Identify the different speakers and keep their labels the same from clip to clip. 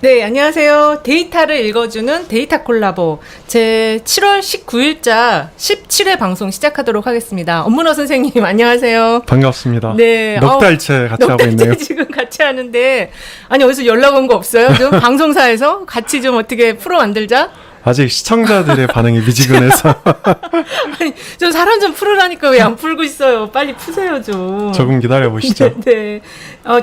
Speaker 1: 네, 안녕하세요. 데이터를 읽어주는 데이터 콜라보 제 7월 19일자 17회 방송 시작하도록 하겠습니다. 엄문호 선생님, 안녕하세요.
Speaker 2: 반갑습니다.
Speaker 1: 네,
Speaker 2: 넉 달째 같이 하고 있네요.
Speaker 1: 지금 같이 하는데, 아니, 어디서 연락 온 거 없어요? 좀 방송사에서 같이 좀 어떻게 프로 만들자?
Speaker 2: 아직 시청자들의 반응이 미지근해서
Speaker 1: 아니, 좀 사람 좀 풀으라니까 왜 안 풀고 있어요? 빨리 푸세요, 좀.
Speaker 2: 조금 기다려보시죠.
Speaker 1: 네.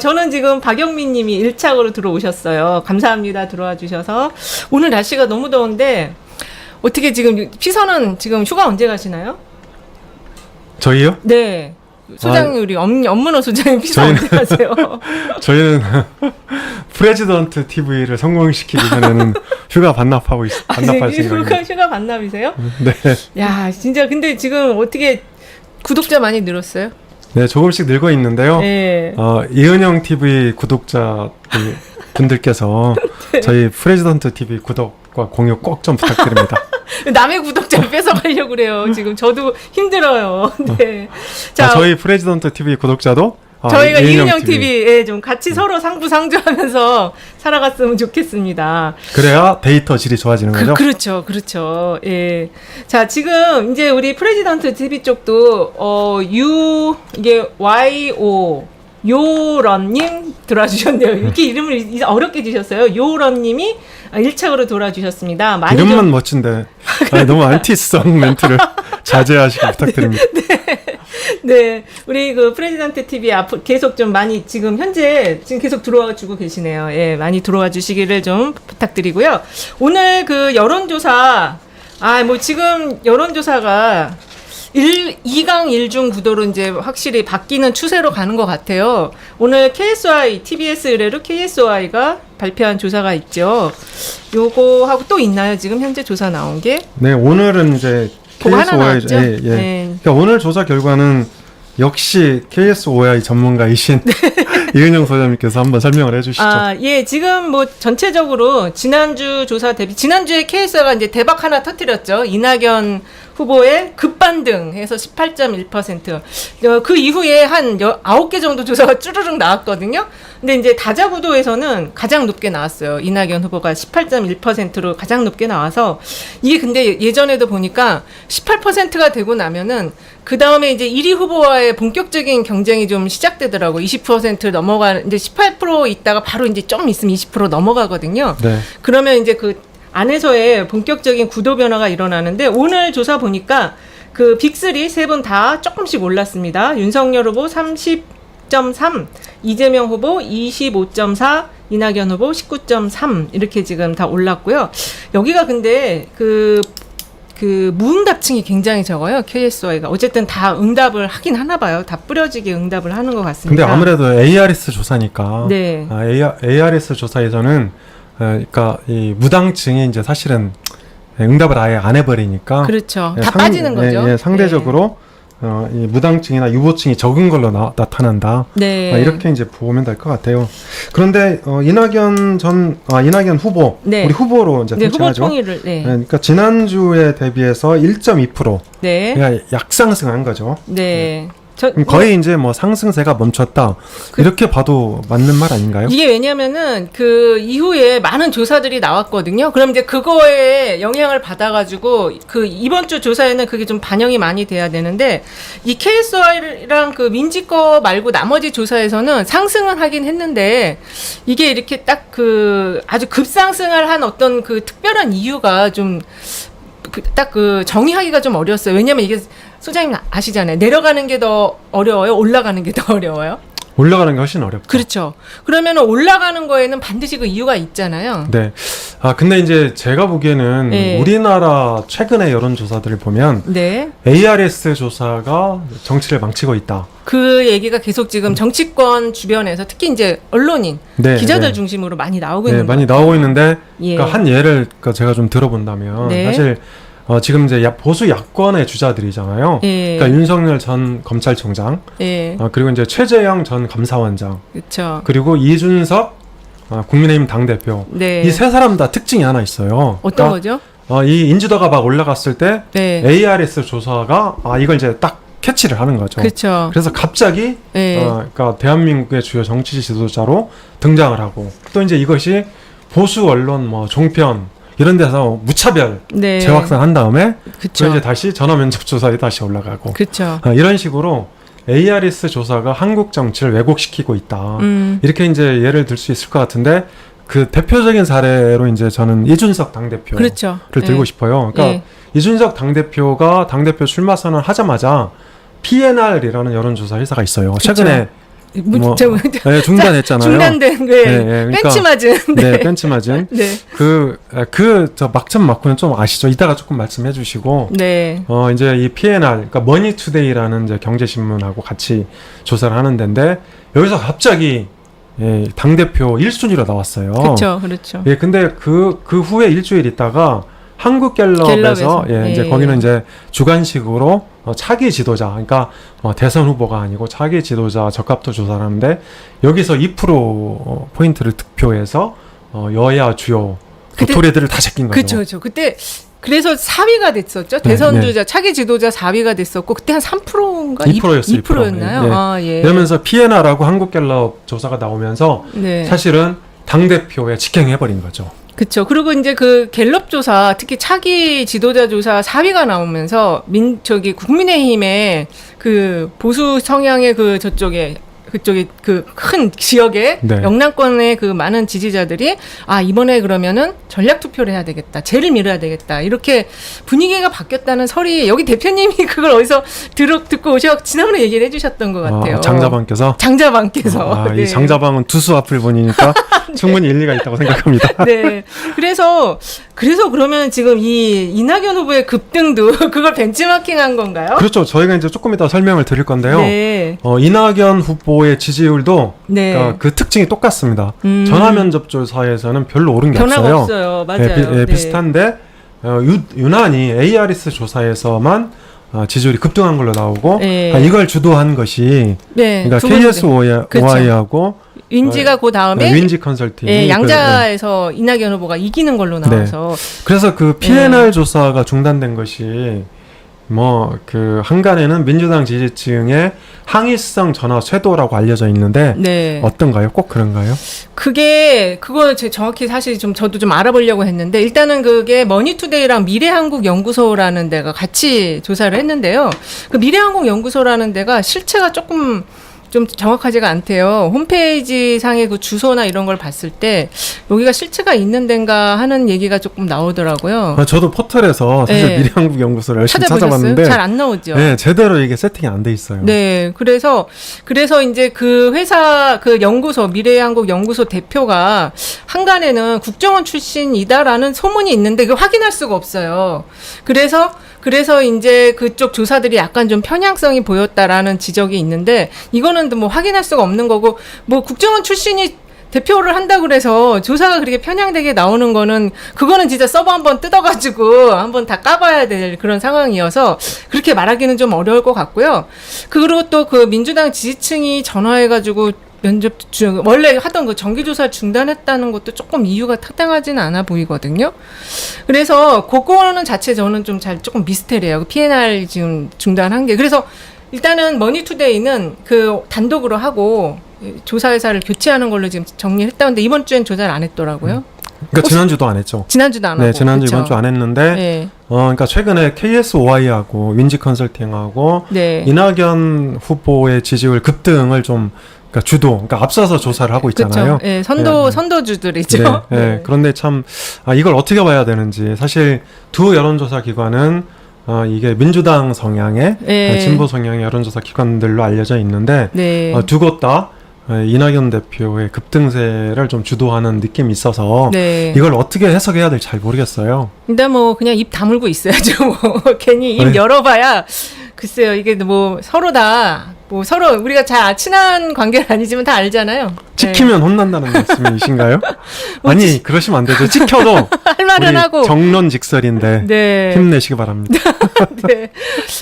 Speaker 1: 저는 지금 박영민 님이 1착으로 들어오셨어요. 감사합니다. 들어와 주셔서. 오늘 날씨가 너무 더운데, 어떻게 지금, 피서는 지금 휴가 언제 가시나요?
Speaker 2: 저희요?
Speaker 1: 네. 소장님, 우리 엄문호 소장님 피서 언제 가세요?
Speaker 2: 저희는 프레지던트 TV를 성공시키기 전에는 휴가 반납할 생각입니다.
Speaker 1: 휴가 반납이세요?
Speaker 2: 네.
Speaker 1: 야, 진짜 근데 지금 어떻게 구독자 많이 늘었어요?
Speaker 2: 네, 조금씩 늘고 있는데요.
Speaker 1: 네.
Speaker 2: 이은영 TV 구독자 분들께서
Speaker 1: 네.
Speaker 2: 저희 프레지던트 TV 구독과 공유 꼭 좀 부탁드립니다.
Speaker 1: 남의 구독자를 뺏어가려고 그래요. 지금 저도 힘들어요. 네. 자,
Speaker 2: 저희 프레지던트 TV 구독자도
Speaker 1: 저희가 이은영 TV에 좀 같이 서로 상부상조하면서 살아갔으면 좋겠습니다.
Speaker 2: 그래야 데이터 질이 좋아지는 거죠?
Speaker 1: 그렇죠, 그렇죠. 예. 자, 지금 이제 우리 프레지던트 TV 쪽도 이게 YO 요런님 돌아주셨네요. 이렇게 이름을 어렵게 주셨어요. 요런님이 1착으로 돌아주셨습니다. 많이
Speaker 2: 이름만
Speaker 1: 좀...
Speaker 2: 멋진데 너무 안티성 멘트를 자제하시기 부탁드립니다.
Speaker 1: 네, 우리 그 프레지던트 TV 앞으로 계속 좀 많이 지금 계속 들어와 주고 계시네요. 예, 많이 들어와 주시기를 좀 부탁드리고요. 오늘 그 여론조사, 지금 여론조사가 2강 1중 구도로 이제 확실히 바뀌는 추세로 가는 것 같아요. 오늘 KSI, TBS 의뢰로 KSI가 발표한 조사가 있죠. 요거하고 또 있나요? 지금 현재 조사 나온 게?
Speaker 2: 네, 오늘은 이제 KSOI,
Speaker 1: 네.
Speaker 2: 그러니까 오늘 조사 결과는 역시 KSOI 전문가이신 이은영 소장님께서 한번 설명을 해주시죠.
Speaker 1: 예, 지금 뭐 전체적으로 지난주 조사 대비 지난주에 KS가 이제 대박 하나 터뜨렸죠. 이낙연 후보의 급반등해서 18.1%. 그 이후에 한 9개 정도 조사가 쭈르륵 나왔거든요. 근데 이제 다자구도에서는 가장 높게 나왔어요. 이낙연 후보가 18.1%로 가장 높게 나와서 이게 근데 예전에도 보니까 18%가 되고 나면은 그 다음에 이제 1위 후보와의 본격적인 경쟁이 좀 시작되더라고. 20% 이제 18% 있다가 바로 이제 좀 있으면 20% 넘어가거든요.
Speaker 2: 네.
Speaker 1: 그러면 이제 그 안에서의 본격적인 구도 변화가 일어나는데 오늘 조사 보니까 그 빅3 세 분 다 조금씩 올랐습니다. 윤석열 후보 30.3, 이재명 후보 25.4, 이낙연 후보 19.3 이렇게 지금 다 올랐고요. 여기가 근데 그 무응답층이 굉장히 적어요. KSI가. 어쨌든 다 응답을 하긴 하나 봐요. 다 뿌려지게 응답을 하는 것 같습니다.
Speaker 2: 근데 아무래도 ARS 조사니까.
Speaker 1: 네.
Speaker 2: ARS 조사에서는 그러니까 이 무당층이 이제 사실은 응답을 아예 안 해버리니까.
Speaker 1: 그렇죠. 다 빠지는 거죠.
Speaker 2: 상대적으로 이 무당층이나 유보층이 적은 걸로 나타난다.
Speaker 1: 네.
Speaker 2: 이렇게 이제 보면 될 것 같아요. 그런데 이낙연 후보,
Speaker 1: 네.
Speaker 2: 우리 후보로 이제 통칭하죠.
Speaker 1: 후보 통일을. 네.
Speaker 2: 그러니까 지난주에 대비해서 1.2%
Speaker 1: 네.
Speaker 2: 약상승한 거죠.
Speaker 1: 네.
Speaker 2: 거의 이제 뭐 상승세가 멈췄다 이렇게 봐도 맞는 말 아닌가요?
Speaker 1: 이게 왜냐면은 그 이후에 많은 조사들이 나왔거든요. 그럼 이제 그거에 영향을 받아가지고 그 이번 주 조사에는 그게 좀 반영이 많이 돼야 되는데 이 KSI랑 그 민지 거 말고 나머지 조사에서는 상승은 하긴 했는데 이게 이렇게 딱 그 아주 급상승을 한 어떤 그 특별한 이유가 좀 딱 그 정의하기가 좀 어려웠어요. 왜냐면 이게 소장님 아시잖아요. 내려가는 게 더 어려워요? 올라가는 게 더 어려워요?
Speaker 2: 올라가는 게 훨씬 어렵죠.
Speaker 1: 그렇죠. 그러면 올라가는 거에는 반드시 그 이유가 있잖아요.
Speaker 2: 네. 근데 이제 제가 보기에는
Speaker 1: 네.
Speaker 2: 우리나라 최근의 여론조사들을 보면
Speaker 1: 네.
Speaker 2: ARS 조사가 정치를 망치고 있다.
Speaker 1: 그 얘기가 계속 지금 정치권 주변에서 특히 이제 언론인, 기자들 중심으로 많이 나오고 있는
Speaker 2: 많이 나오고 있는데
Speaker 1: 예.
Speaker 2: 그러니까 한 예를 제가 좀 들어본다면 사실 지금 이제 보수 야권의 주자들이잖아요.
Speaker 1: 예.
Speaker 2: 그러니까 윤석열 전 검찰총장,
Speaker 1: 예.
Speaker 2: 그리고 이제 최재형 전 감사원장,
Speaker 1: 그렇죠.
Speaker 2: 그리고 이준석 국민의힘 당대표.
Speaker 1: 네.
Speaker 2: 이 세 사람 다 특징이 하나 있어요.
Speaker 1: 어떤 거죠?
Speaker 2: 이 인지도가 막 올라갔을 때 ARS 조사가 이걸 이제 딱 캐치를 하는 거죠.
Speaker 1: 그렇죠.
Speaker 2: 그래서 갑자기 그러니까 대한민국의 주요 정치 지도자로 등장을 하고 또 이제 이것이 보수 언론 뭐 종편 이런 데서 무차별
Speaker 1: 네.
Speaker 2: 재확산한 다음에
Speaker 1: 그쵸.
Speaker 2: 또 이제 다시 전화 면접 조사에 다시 올라가고
Speaker 1: 그렇죠.
Speaker 2: 이런 식으로 ARS 조사가 한국 정치를 왜곡시키고 있다.
Speaker 1: 음.
Speaker 2: 이렇게 이제 예를 들 수 있을 것 같은데 그 대표적인 사례로 이제 저는 이준석 당대표를
Speaker 1: 그렇죠.
Speaker 2: 들고
Speaker 1: 예.
Speaker 2: 싶어요. 그러니까
Speaker 1: 예.
Speaker 2: 이준석 당대표가 당대표 출마 선언을 하자마자 PNR이라는 여론조사 회사가 있어요.
Speaker 1: 그쵸.
Speaker 2: 최근에 뭐,
Speaker 1: 저-
Speaker 2: 네, 중단했잖아요.
Speaker 1: 중단된 그
Speaker 2: 그러니까,
Speaker 1: 벤치 맞은.
Speaker 2: 네, 벤치 맞은.
Speaker 1: 네.
Speaker 2: 저 막참 맞고는 좀 아시죠? 이따가 조금 말씀해 주시고.
Speaker 1: 네.
Speaker 2: 이제 이 PNR, 그러니까 머니투데이라는 이제 경제신문하고 같이 조사를 하는 데인데, 여기서 갑자기, 예, 당대표 1순위로 나왔어요.
Speaker 1: 그렇죠. 그렇죠.
Speaker 2: 예, 근데 그 후에 일주일 있다가 한국갤럽에서,
Speaker 1: 갤럽에서.
Speaker 2: 예, 이제
Speaker 1: 예.
Speaker 2: 거기는 이제 주관식으로 차기 지도자, 그러니까 대선 후보가 아니고 차기 지도자 적합도 조사를 하는데, 여기서 2% 포인트를 득표해서 여야 주요
Speaker 1: 그때-
Speaker 2: 도토리들을 다 제낀 거죠.
Speaker 1: 그렇죠. 그렇죠. 그때 그래서 4위가 됐었죠. 대선 주자 차기 지도자 4위가 됐었고 그때 한 3%인가
Speaker 2: 2%였어요.
Speaker 1: 2%였나요?
Speaker 2: 예.
Speaker 1: 아, 예.
Speaker 2: 이러면서 PNR하고 한국갤럽 조사가 나오면서
Speaker 1: 네.
Speaker 2: 사실은 당대표에 직행해버린 거죠.
Speaker 1: 그렇죠. 그리고 이제 그 갤럽 조사, 특히 차기 지도자 조사 4위가 나오면서 국민의힘의 그 보수 성향의 그쪽에 그 큰 지역에
Speaker 2: 네.
Speaker 1: 영남권의 그 많은 지지자들이 이번에 그러면은 전략 투표를 해야 되겠다. 쟤를 밀어야 되겠다. 이렇게 분위기가 바뀌었다는 설이 여기 대표님이 그걸 어디서 듣고 지난번에 얘기를 해주셨던 것 같아요.
Speaker 2: 장자방께서
Speaker 1: 장자방께서. 네.
Speaker 2: 이 장자방은 두수 앞을 보니까 충분히 일리가 있다고 생각합니다.
Speaker 1: 네. 그래서 그러면 지금 이 이낙연 후보의 급등도 그걸 벤치마킹한 건가요?
Speaker 2: 그렇죠. 저희가 이제 조금 이따 설명을 드릴 건데요.
Speaker 1: 네.
Speaker 2: 이낙연 후보의 지지율도
Speaker 1: 네.
Speaker 2: 그러니까 그 특징이 똑같습니다. 전화 면접 조사에서는 별로 오른 게
Speaker 1: 변화가
Speaker 2: 없어요.
Speaker 1: 없어요. 맞아요. 네.
Speaker 2: 비슷한데 유난히 ARS 조사에서만 지지율이 급등한 걸로 나오고
Speaker 1: 네.
Speaker 2: 이걸 주도한 것이
Speaker 1: 네.
Speaker 2: 그러니까
Speaker 1: 두 번째.
Speaker 2: KSOI하고
Speaker 1: 윈지가 그 다음에
Speaker 2: 윈지 컨설팅
Speaker 1: 양자에서 이낙연 후보가 이기는 걸로 나와서
Speaker 2: 그래서 그 PNR 조사가 중단된 것이 한간에는 민주당 지지층의 항의성 전화 쇄도라고 알려져 있는데
Speaker 1: 네.
Speaker 2: 어떤가요? 꼭 그런가요?
Speaker 1: 그거 정확히 사실 저도 좀 알아보려고 했는데 일단은 그게 머니투데이랑 미래한국연구소라는 데가 같이 조사를 했는데요. 그 미래한국연구소라는 데가 실체가 조금 좀 정확하지가 않대요. 홈페이지 상의 그 주소나 이런 걸 봤을 때 여기가 실체가 있는 데인가 하는 얘기가 조금 나오더라고요.
Speaker 2: 저도 포털에서 사실
Speaker 1: 네.
Speaker 2: 미래한국연구소를 열심히
Speaker 1: 찾아보셨어요?
Speaker 2: 찾아봤는데
Speaker 1: 잘 안 나오죠.
Speaker 2: 네, 제대로 이게 세팅이 안 돼 있어요.
Speaker 1: 네, 그래서 이제 그 회사 그 연구소 미래한국연구소 대표가 한간에는 국정원 출신이다라는 소문이 있는데 그걸 확인할 수가 없어요. 그래서 이제 그쪽 조사들이 약간 좀 편향성이 보였다라는 지적이 있는데 이거는 뭐 확인할 수가 없는 거고 뭐 국정원 출신이 대표를 한다 그래서 조사가 그렇게 편향되게 나오는 거는 그거는 진짜 서버 한번 뜯어가지고 한번 다 까봐야 될 그런 상황이어서 그렇게 말하기는 좀 어려울 것 같고요. 그리고 또 그 민주당 지지층이 전화해가지고 원래 하던 그 정기조사 중단했다는 것도 조금 이유가 타당하지는 않아 보이거든요. 그래서 그거는 자체 저는 좀 조금 미스테리해요. 그 PNR 지금 중단한 게. 그래서 일단은 머니투데이는 그 단독으로 하고 조사회사를 교체하는 걸로 지금 정리를 했다는데 이번 주엔 조사를 안 했더라고요.
Speaker 2: 그러니까 지난주도 안 했죠.
Speaker 1: 지난주도 안 하고.
Speaker 2: 네, 지난주
Speaker 1: 그쵸?
Speaker 2: 이번 주 안 했는데
Speaker 1: 네.
Speaker 2: 그러니까 최근에 KSOI하고 윈지 컨설팅하고
Speaker 1: 네.
Speaker 2: 이낙연 후보의 지지율 급등을 좀 그러니까 앞서서 조사를 하고 있잖아요.
Speaker 1: 그렇죠. 네,
Speaker 2: 네.
Speaker 1: 선도주들이죠.
Speaker 2: 네. 그런데 참 이걸 어떻게 봐야 되는지 사실 두 여론조사 기관은 이게 민주당 성향의
Speaker 1: 네.
Speaker 2: 진보 성향의 여론조사 기관들로 알려져 있는데
Speaker 1: 네.
Speaker 2: 두 곳 다 이낙연 대표의 급등세를 좀 주도하는 느낌이 있어서
Speaker 1: 네.
Speaker 2: 이걸 어떻게 해석해야 될지 잘 모르겠어요.
Speaker 1: 일단 뭐 그냥 입 다물고 있어야죠. 뭐 괜히 입
Speaker 2: 네.
Speaker 1: 열어봐야 글쎄요. 이게 뭐 서로 우리가 잘 친한 관계는 아니지만 다 알잖아요.
Speaker 2: 찍히면 혼난다는 말씀이신가요? 아니 그러시면 안 되죠. 찍혀도
Speaker 1: 할 말은
Speaker 2: 우리
Speaker 1: 하고.
Speaker 2: 정론직설인데
Speaker 1: 네.
Speaker 2: 힘내시기 바랍니다.
Speaker 1: 네.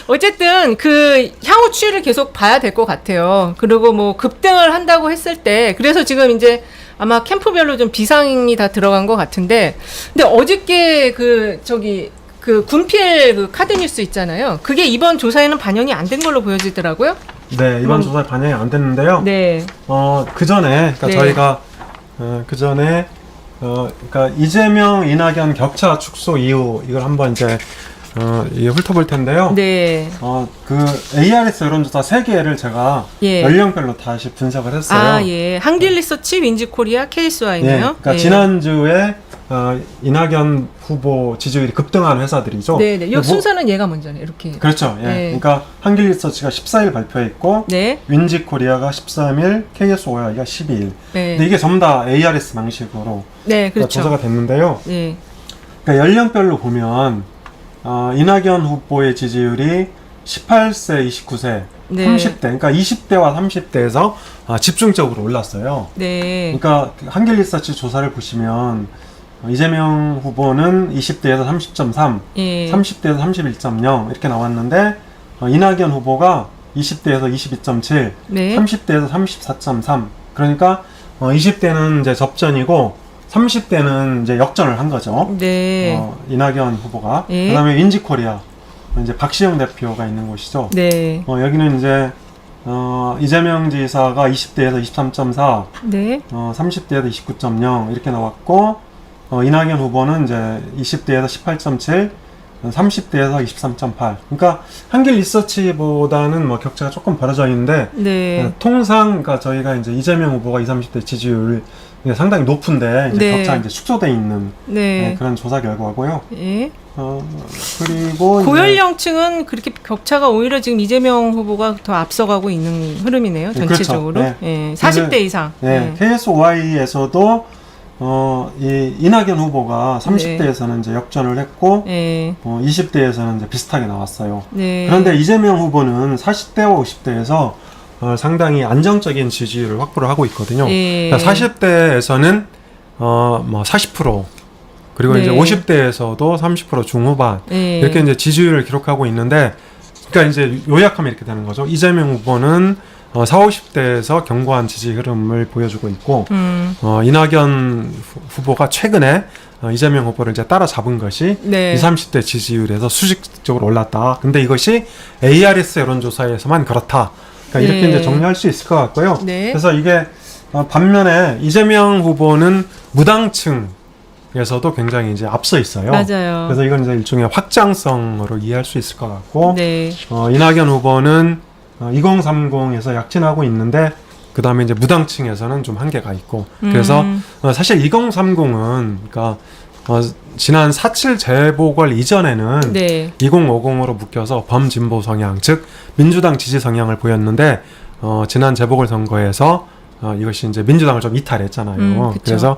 Speaker 1: 어쨌든 그 향후 추이를 계속 봐야 될 것 같아요. 그리고 뭐 급등을 한다고 했을 때 그래서 지금 이제 아마 캠프별로 좀 비상이 다 들어간 것 같은데 근데 어저께 그 군필 그 카드뉴스 있잖아요. 그게 이번 조사에는 반영이 안 된 걸로 보여지더라고요.
Speaker 2: 네, 이번 조사에 반영이 안 됐는데요.
Speaker 1: 네.
Speaker 2: 그 전에 그러니까
Speaker 1: 네.
Speaker 2: 저희가 그 전에 그러니까 이재명, 이낙연 격차 축소 이후 이걸 한번 이제 이게 훑어볼 텐데요.
Speaker 1: 네.
Speaker 2: 그 ARS 여론조사 3개를 제가
Speaker 1: 예.
Speaker 2: 연령별로 다시 분석을 했어요.
Speaker 1: 아, 예. 한길리서치, 윈지코리아, KSY네요.
Speaker 2: 네, 그러니까
Speaker 1: 예.
Speaker 2: 지난주에 이낙연 후보 지지율이 급등한 회사들이죠.
Speaker 1: 네, 네. 요 순서는 얘가 먼저네. 이렇게.
Speaker 2: 그렇죠. 예.
Speaker 1: 네.
Speaker 2: 그러니까 한길리서치가 14일 발표했고
Speaker 1: 네.
Speaker 2: 윈지코리아가 13일, KSOI가 12일.
Speaker 1: 네.
Speaker 2: 근데 이게 전부 다 ARS 방식으로
Speaker 1: 네, 그렇죠.
Speaker 2: 조사가 됐는데요.
Speaker 1: 예.
Speaker 2: 그러니까 연령별로 보면 이낙연 후보의 지지율이 18세, 29세,
Speaker 1: 네.
Speaker 2: 30대, 그러니까 20대와 30대에서 집중적으로 올랐어요.
Speaker 1: 네.
Speaker 2: 그러니까 한길리서치 조사를 보시면 이재명 후보는 20대에서 30.3,
Speaker 1: 예.
Speaker 2: 30대에서 31.0 이렇게 나왔는데 이낙연 후보가 20대에서 22.7,
Speaker 1: 네.
Speaker 2: 30대에서 34.3. 그러니까 20대는 이제 접전이고 30대는 이제 역전을 한 거죠.
Speaker 1: 네.
Speaker 2: 이낙연 후보가.
Speaker 1: 예.
Speaker 2: 그다음에 윈지코리아 이제 박시영 대표가 있는 곳이죠.
Speaker 1: 네.
Speaker 2: 여기는 이제 이재명 지사가 20대에서 23.4,
Speaker 1: 네.
Speaker 2: 30대에서 29.0 이렇게 나왔고 이낙연 후보는 이제 20대에서 18.7, 30대에서 23.8. 그러니까 한길 리서치보다는 뭐 격차가 조금 벌어져 있는데
Speaker 1: 네.
Speaker 2: 통상 그러니까 저희가 이제 이재명 후보가 20, 30대 지지율 상당히 높은데 이제
Speaker 1: 네.
Speaker 2: 격차가 이제 축소돼 있는
Speaker 1: 네.
Speaker 2: 그런 조사 결과고요.
Speaker 1: 예.
Speaker 2: 그리고
Speaker 1: 고연령층은 그렇게 격차가 오히려 지금 이재명 후보가 더 앞서가고 있는 흐름이네요.
Speaker 2: 네,
Speaker 1: 전체적으로.
Speaker 2: 그렇죠.
Speaker 1: 예. 40대 이상.
Speaker 2: 네, KSOI에서도 이 이낙연 후보가 30대에서는 이제 역전을 했고
Speaker 1: 예.
Speaker 2: 20대에서는 이제 비슷하게 나왔어요.
Speaker 1: 네.
Speaker 2: 그런데 이재명 후보는 40대와 50대에서 상당히 안정적인 지지율을 확보를 하고 있거든요.
Speaker 1: 예.
Speaker 2: 그러니까 40대에서는 뭐 40% 그리고
Speaker 1: 네.
Speaker 2: 이제 50대에서도 30% 중후반
Speaker 1: 예.
Speaker 2: 이렇게 이제 지지율을 기록하고 있는데, 그러니까 이제 요약하면 이렇게 되는 거죠. 이재명 후보는 40, 50대에서 견고한 지지 흐름을 보여주고 있고, 이낙연 후보가 최근에 이재명 후보를 이제 따라잡은 것이
Speaker 1: 네.
Speaker 2: 20, 30대 지지율에서 수직적으로 올랐다. 근데 이것이 ARS 여론조사에서만 그렇다. 그러니까 이렇게
Speaker 1: 네.
Speaker 2: 이제 정리할 수 있을 것 같고요.
Speaker 1: 네.
Speaker 2: 그래서 이게 반면에 이재명 후보는 무당층에서도 굉장히 이제 앞서 있어요.
Speaker 1: 맞아요.
Speaker 2: 그래서 이건 이제 일종의 확장성으로 이해할 수 있을 것 같고,
Speaker 1: 네.
Speaker 2: 이낙연 후보는 2030에서 약진하고 있는데, 그 다음에 이제 무당층에서는 좀 한계가 있고, 그래서 사실 2030은 그러니까 지난 4.7 재보궐 이전에는
Speaker 1: 네.
Speaker 2: 2050으로 묶여서 범진보 성향, 즉 민주당 지지 성향을 보였는데 지난 재보궐 선거에서 이것이 이제 민주당을 좀 이탈했잖아요.
Speaker 1: 그쵸.
Speaker 2: 그래서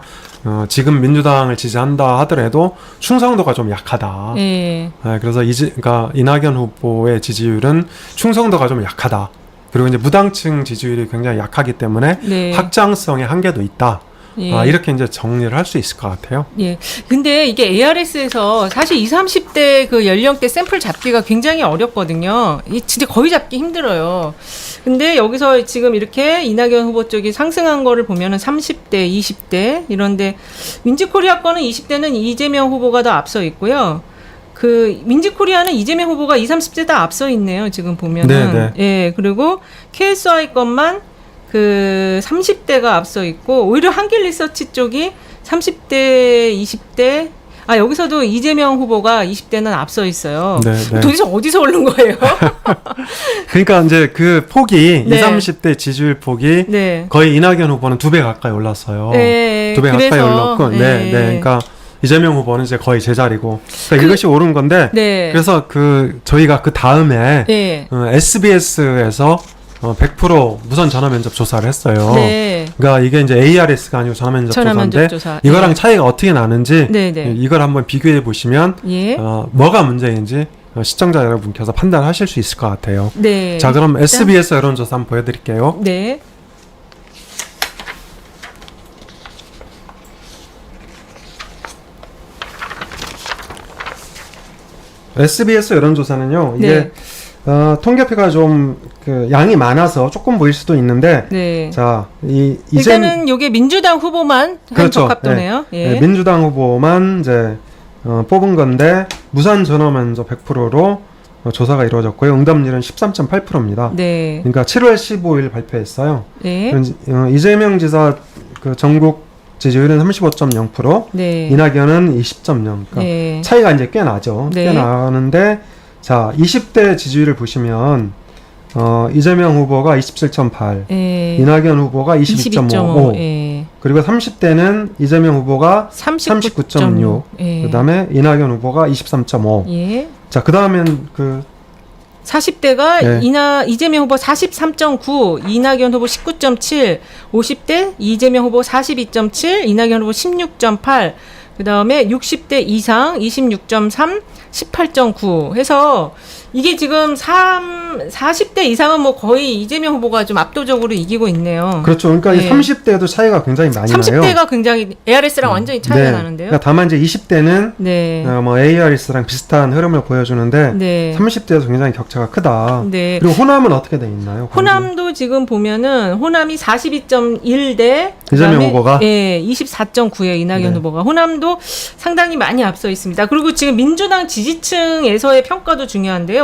Speaker 2: 지금 민주당을 지지한다 하더라도 충성도가 좀 약하다.
Speaker 1: 예.
Speaker 2: 그래서 그러니까 이낙연 후보의 지지율은 충성도가 좀 약하다. 그리고 이제 무당층 지지율이 굉장히 약하기 때문에
Speaker 1: 네.
Speaker 2: 확장성의 한계도 있다.
Speaker 1: 예.
Speaker 2: 이렇게 이제 정리를 할 수 있을 것 같아요.
Speaker 1: 예. 근데 이게 ARS에서 사실 20, 30대 그 연령대 샘플 잡기가 굉장히 어렵거든요. 이 진짜 거의 잡기 힘들어요. 근데 여기서 지금 이렇게 이낙연 후보 쪽이 상승한 거를 보면은 30대, 20대 이런데 민지코리아 거는 20대는 이재명 후보가 더 앞서 있고요. 그 민지코리아는 이재명 후보가 20, 30대 다 앞서 있네요. 지금 보면은.
Speaker 2: 네, 네.
Speaker 1: 예. 그리고 KSI 것만 그 30대가 앞서 있고 오히려 한길리서치 쪽이 30대, 20대 여기서도 이재명 후보가 20대는 앞서 있어요.
Speaker 2: 네, 네.
Speaker 1: 도대체 어디서 오른 거예요?
Speaker 2: 그러니까 이제 그 폭이
Speaker 1: 네.
Speaker 2: 20, 30대 지지율 폭이
Speaker 1: 네.
Speaker 2: 거의 이낙연 후보는 2배 가까이 올랐어요.
Speaker 1: 네,
Speaker 2: 2배 가까이
Speaker 1: 그래서,
Speaker 2: 올랐고, 네, 그러니까 이재명 후보는 이제 거의 제자리고, 그러니까 이것이 오른 건데,
Speaker 1: 네.
Speaker 2: 그래서 저희가 그 다음에
Speaker 1: 네.
Speaker 2: SBS에서 100% 무선 전화 면접 조사를 했어요.
Speaker 1: 네.
Speaker 2: 그러니까 이게 이제 ARS가 아니고 전화 면접
Speaker 1: 전화 면접
Speaker 2: 조사인데
Speaker 1: 조사.
Speaker 2: 이거랑
Speaker 1: 네.
Speaker 2: 차이가 어떻게 나는지
Speaker 1: 네, 네.
Speaker 2: 이걸 한번 비교해 보시면
Speaker 1: 예.
Speaker 2: 뭐가 문제인지 시청자 여러분께서 판단하실 수 있을 것 같아요.
Speaker 1: 네.
Speaker 2: 자, 그럼 SBS 여론조사 한번 보여드릴게요.
Speaker 1: 네.
Speaker 2: SBS 여론조사는요, 이게
Speaker 1: 네.
Speaker 2: 통계표가 좀 양이 많아서 조금 보일 수도 있는데,
Speaker 1: 네.
Speaker 2: 자,
Speaker 1: 일단은 이게 민주당 후보만 한
Speaker 2: 그렇죠.
Speaker 1: 적합도네요.
Speaker 2: 네,
Speaker 1: 예.
Speaker 2: 민주당 후보만 이제 뽑은 건데 무선 전화 면접 100%로 조사가 이루어졌고요. 응답률은 13.8%입니다.
Speaker 1: 네.
Speaker 2: 그러니까 7월 15일 발표했어요.
Speaker 1: 네.
Speaker 2: 이재명 지사 그 전국 지지율은 35.0%,
Speaker 1: 네.
Speaker 2: 이낙연은 20.0%. 그러니까
Speaker 1: 네.
Speaker 2: 차이가 이제 꽤 나죠.
Speaker 1: 네.
Speaker 2: 꽤 나는데, 자, 20대 지지율을 보시면, 이재명 후보가 27.8,
Speaker 1: 예.
Speaker 2: 이낙연 후보가 22.5,
Speaker 1: 예.
Speaker 2: 그리고 30대는 이재명 후보가 39.6,
Speaker 1: 예.
Speaker 2: 그 다음에 이낙연 후보가 23.5.
Speaker 1: 예.
Speaker 2: 자, 그 다음엔
Speaker 1: 40대가
Speaker 2: 네.
Speaker 1: 이재명 후보 43.9, 이낙연 후보 19.7, 50대 이재명 후보 42.7, 이낙연 후보 16.8, 그 다음에 60대 이상 26.3, 18.9 해서 이게 지금 40대 이상은 뭐 거의 이재명 후보가 좀 압도적으로 이기고 있네요.
Speaker 2: 그렇죠. 그러니까
Speaker 1: 네.
Speaker 2: 이 30대도 차이가 굉장히 많이 나요.
Speaker 1: 30대가 굉장히 ARS랑 완전히 차이가
Speaker 2: 네.
Speaker 1: 나는데요.
Speaker 2: 그러니까 다만 이제 20대는
Speaker 1: 네.
Speaker 2: 뭐 ARS랑 비슷한 흐름을 보여주는데
Speaker 1: 네.
Speaker 2: 30대에서 굉장히 격차가 크다.
Speaker 1: 네.
Speaker 2: 그리고 호남은 어떻게 돼 있나요?
Speaker 1: 호남도 지금 보면은 호남이 42.1대
Speaker 2: 이재명 후보가?
Speaker 1: 예, 24.9에 이낙연
Speaker 2: 네.
Speaker 1: 후보가 호남도 상당히 많이 앞서 있습니다. 그리고 지금 민주당 지지층에서의 평가도 중요한데요.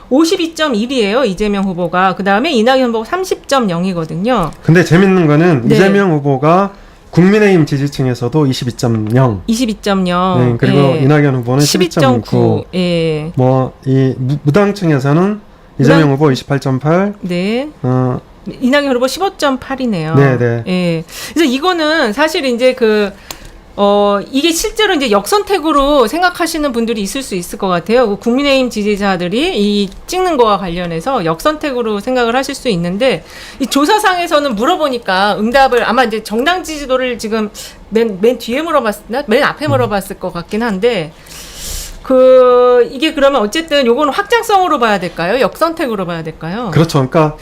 Speaker 1: 52.1이에요. 이재명 후보가. 그다음에 이낙연 후보가 30.0이거든요.
Speaker 2: 근데 재밌는 거는
Speaker 1: 네.
Speaker 2: 이재명 후보가 국민의힘 지지층에서도 22.0.
Speaker 1: 22.0.
Speaker 2: 네, 그리고
Speaker 1: 예.
Speaker 2: 이낙연 후보는 12.9.
Speaker 1: 예.
Speaker 2: 뭐 이 무당층에서는 이재명 후보 28.8.
Speaker 1: 네.
Speaker 2: 어,
Speaker 1: 이낙연 후보 15.8이네요.
Speaker 2: 네네.
Speaker 1: 예. 그래서 이거는 사실 이제 이게 실제로 이제 역선택으로 생각하시는 분들이 있을 수 있을 것 같아요. 국민의힘 지지자들이 이 찍는 거와 관련해서 역선택으로 생각을 하실 수 있는데, 이 조사상에서는 물어보니까 응답을 아마 이제 정당 지지도를 지금 맨 뒤에 물어봤나? 맨 앞에 물어봤을 것 같긴 한데, 이게 그러면 어쨌든 요거는 확장성으로 봐야 될까요? 역선택으로 봐야 될까요?
Speaker 2: 그렇죠. 그러니까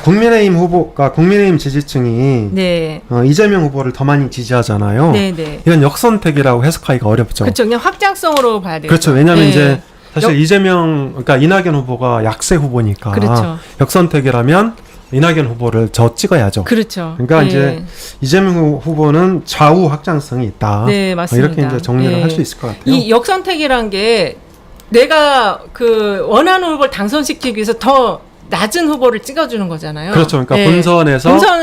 Speaker 2: 국민의힘 후보가 국민의힘 지지층이
Speaker 1: 네.
Speaker 2: 이재명 후보를 더 많이 지지하잖아요.
Speaker 1: 네네.
Speaker 2: 이건 역선택이라고 해석하기가 어렵죠.
Speaker 1: 그렇죠. 그냥 확장성으로 봐야 돼요.
Speaker 2: 그렇죠. 왜냐하면
Speaker 1: 네.
Speaker 2: 이제 사실 그러니까 이낙연 후보가 약세 후보니까
Speaker 1: 그렇죠.
Speaker 2: 역선택이라면 이낙연 후보를 찍어야죠.
Speaker 1: 그렇죠.
Speaker 2: 그러니까
Speaker 1: 예.
Speaker 2: 이제 이재명 후보는 좌우 확장성이 있다.
Speaker 1: 네, 맞습니다.
Speaker 2: 이렇게 이제 정리를
Speaker 1: 예.
Speaker 2: 할 수 있을 것 같아요.
Speaker 1: 이 역선택이란 게 내가 원하는 후보를 당선시키기 위해서 더 낮은 후보를 찍어주는 거잖아요.
Speaker 2: 그렇죠. 그러니까
Speaker 1: 예.
Speaker 2: 본선에서
Speaker 1: 본선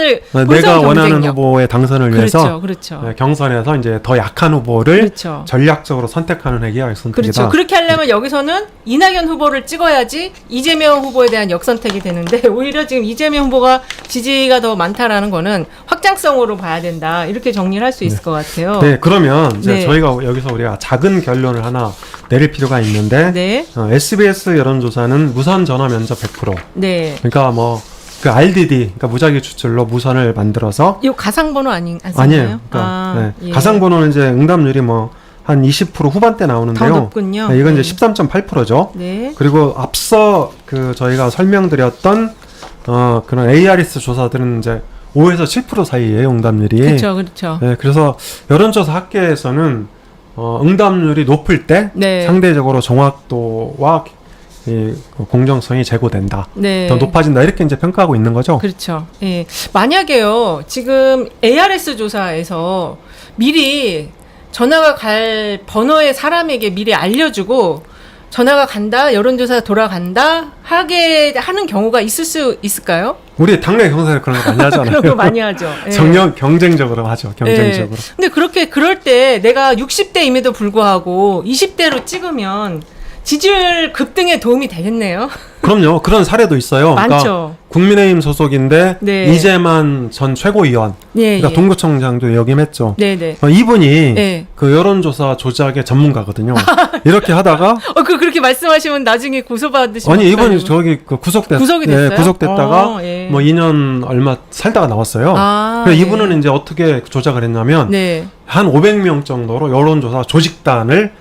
Speaker 2: 내가 원하는
Speaker 1: 경쟁력.
Speaker 2: 후보의 당선을 위해서
Speaker 1: 그렇죠.
Speaker 2: 경선에서 이제 더 약한 후보를
Speaker 1: 그렇죠.
Speaker 2: 전략적으로 선택하는 행위가 역선택이다.
Speaker 1: 그렇죠. 그렇게 하려면 여기서는 이낙연 후보를 찍어야지 이재명 후보에 대한 역선택이 되는데, 오히려 지금 이재명 후보가 지지가 더 많다라는 거는 확장성으로 봐야 된다. 이렇게 정리를 할 수 있을 것 같아요.
Speaker 2: 네, 그러면 이제
Speaker 1: 네.
Speaker 2: 저희가 여기서 우리가 작은 결론을 하나 내릴 필요가 있는데,
Speaker 1: 네.
Speaker 2: SBS 여론조사는 무선 전화 면접 100%.
Speaker 1: 네.
Speaker 2: 그러니까 그 RDD, 그러니까 무작위 추출로 무선을 만들어서
Speaker 1: 이 가상번호 아닌가요?
Speaker 2: 아니에요. 그러니까
Speaker 1: 예.
Speaker 2: 가상번호는 이제 응답률이 한 20% 후반대
Speaker 1: 더
Speaker 2: 나오는데요.
Speaker 1: 높군요.
Speaker 2: 네, 이건 이제 13.8%죠.
Speaker 1: 네.
Speaker 2: 그리고 앞서 저희가 설명드렸던 그런 ARS 조사들은 이제 5에서 7% 사이예요, 응답률이.
Speaker 1: 그렇죠, 그렇죠.
Speaker 2: 네, 그래서 여론조사 학계에서는 응답률이 높을 때
Speaker 1: 네.
Speaker 2: 상대적으로 정확도와 공정성이 제고된다.
Speaker 1: 네.
Speaker 2: 더 높아진다. 이렇게 이제 평가하고 있는 거죠.
Speaker 1: 그렇죠. 예. 만약에요, 지금 ARS 조사에서 미리 전화가 갈 번호의 사람에게 미리 알려주고 전화가 간다, 여론조사 돌아간다 하는 경우가 있을 수 있을까요?
Speaker 2: 우리 당내 경선에 그런 거 많이 하잖아요.
Speaker 1: 그런 거 많이 하죠. 예.
Speaker 2: 경쟁적으로 하죠. 경쟁적으로.
Speaker 1: 예. 근데 그럴 때 내가 60대임에도 불구하고 20대로 찍으면 지지율 급등에 도움이 되겠네요.
Speaker 2: 그럼요. 그런 사례도 있어요.
Speaker 1: 많죠.
Speaker 2: 그러니까 국민의힘 소속인데
Speaker 1: 네.
Speaker 2: 이재만 전 최고위원,
Speaker 1: 예,
Speaker 2: 그러니까
Speaker 1: 예.
Speaker 2: 동구청장도 역임했죠.
Speaker 1: 네네.
Speaker 2: 이분이
Speaker 1: 네.
Speaker 2: 그 여론조사 조작의 전문가거든요. 이렇게 하다가
Speaker 1: 그렇게 말씀하시면 나중에 고소받으시면
Speaker 2: 아니 이분이
Speaker 1: 어떡하려고.
Speaker 2: 저기
Speaker 1: 구속이 됐어요?
Speaker 2: 구속됐다가
Speaker 1: 예.
Speaker 2: 뭐 2년 얼마 살다가 나왔어요. 그래서
Speaker 1: 예.
Speaker 2: 이분은 이제 어떻게 조작을 했냐면
Speaker 1: 네.
Speaker 2: 한 500명 정도로 여론조사 조직단을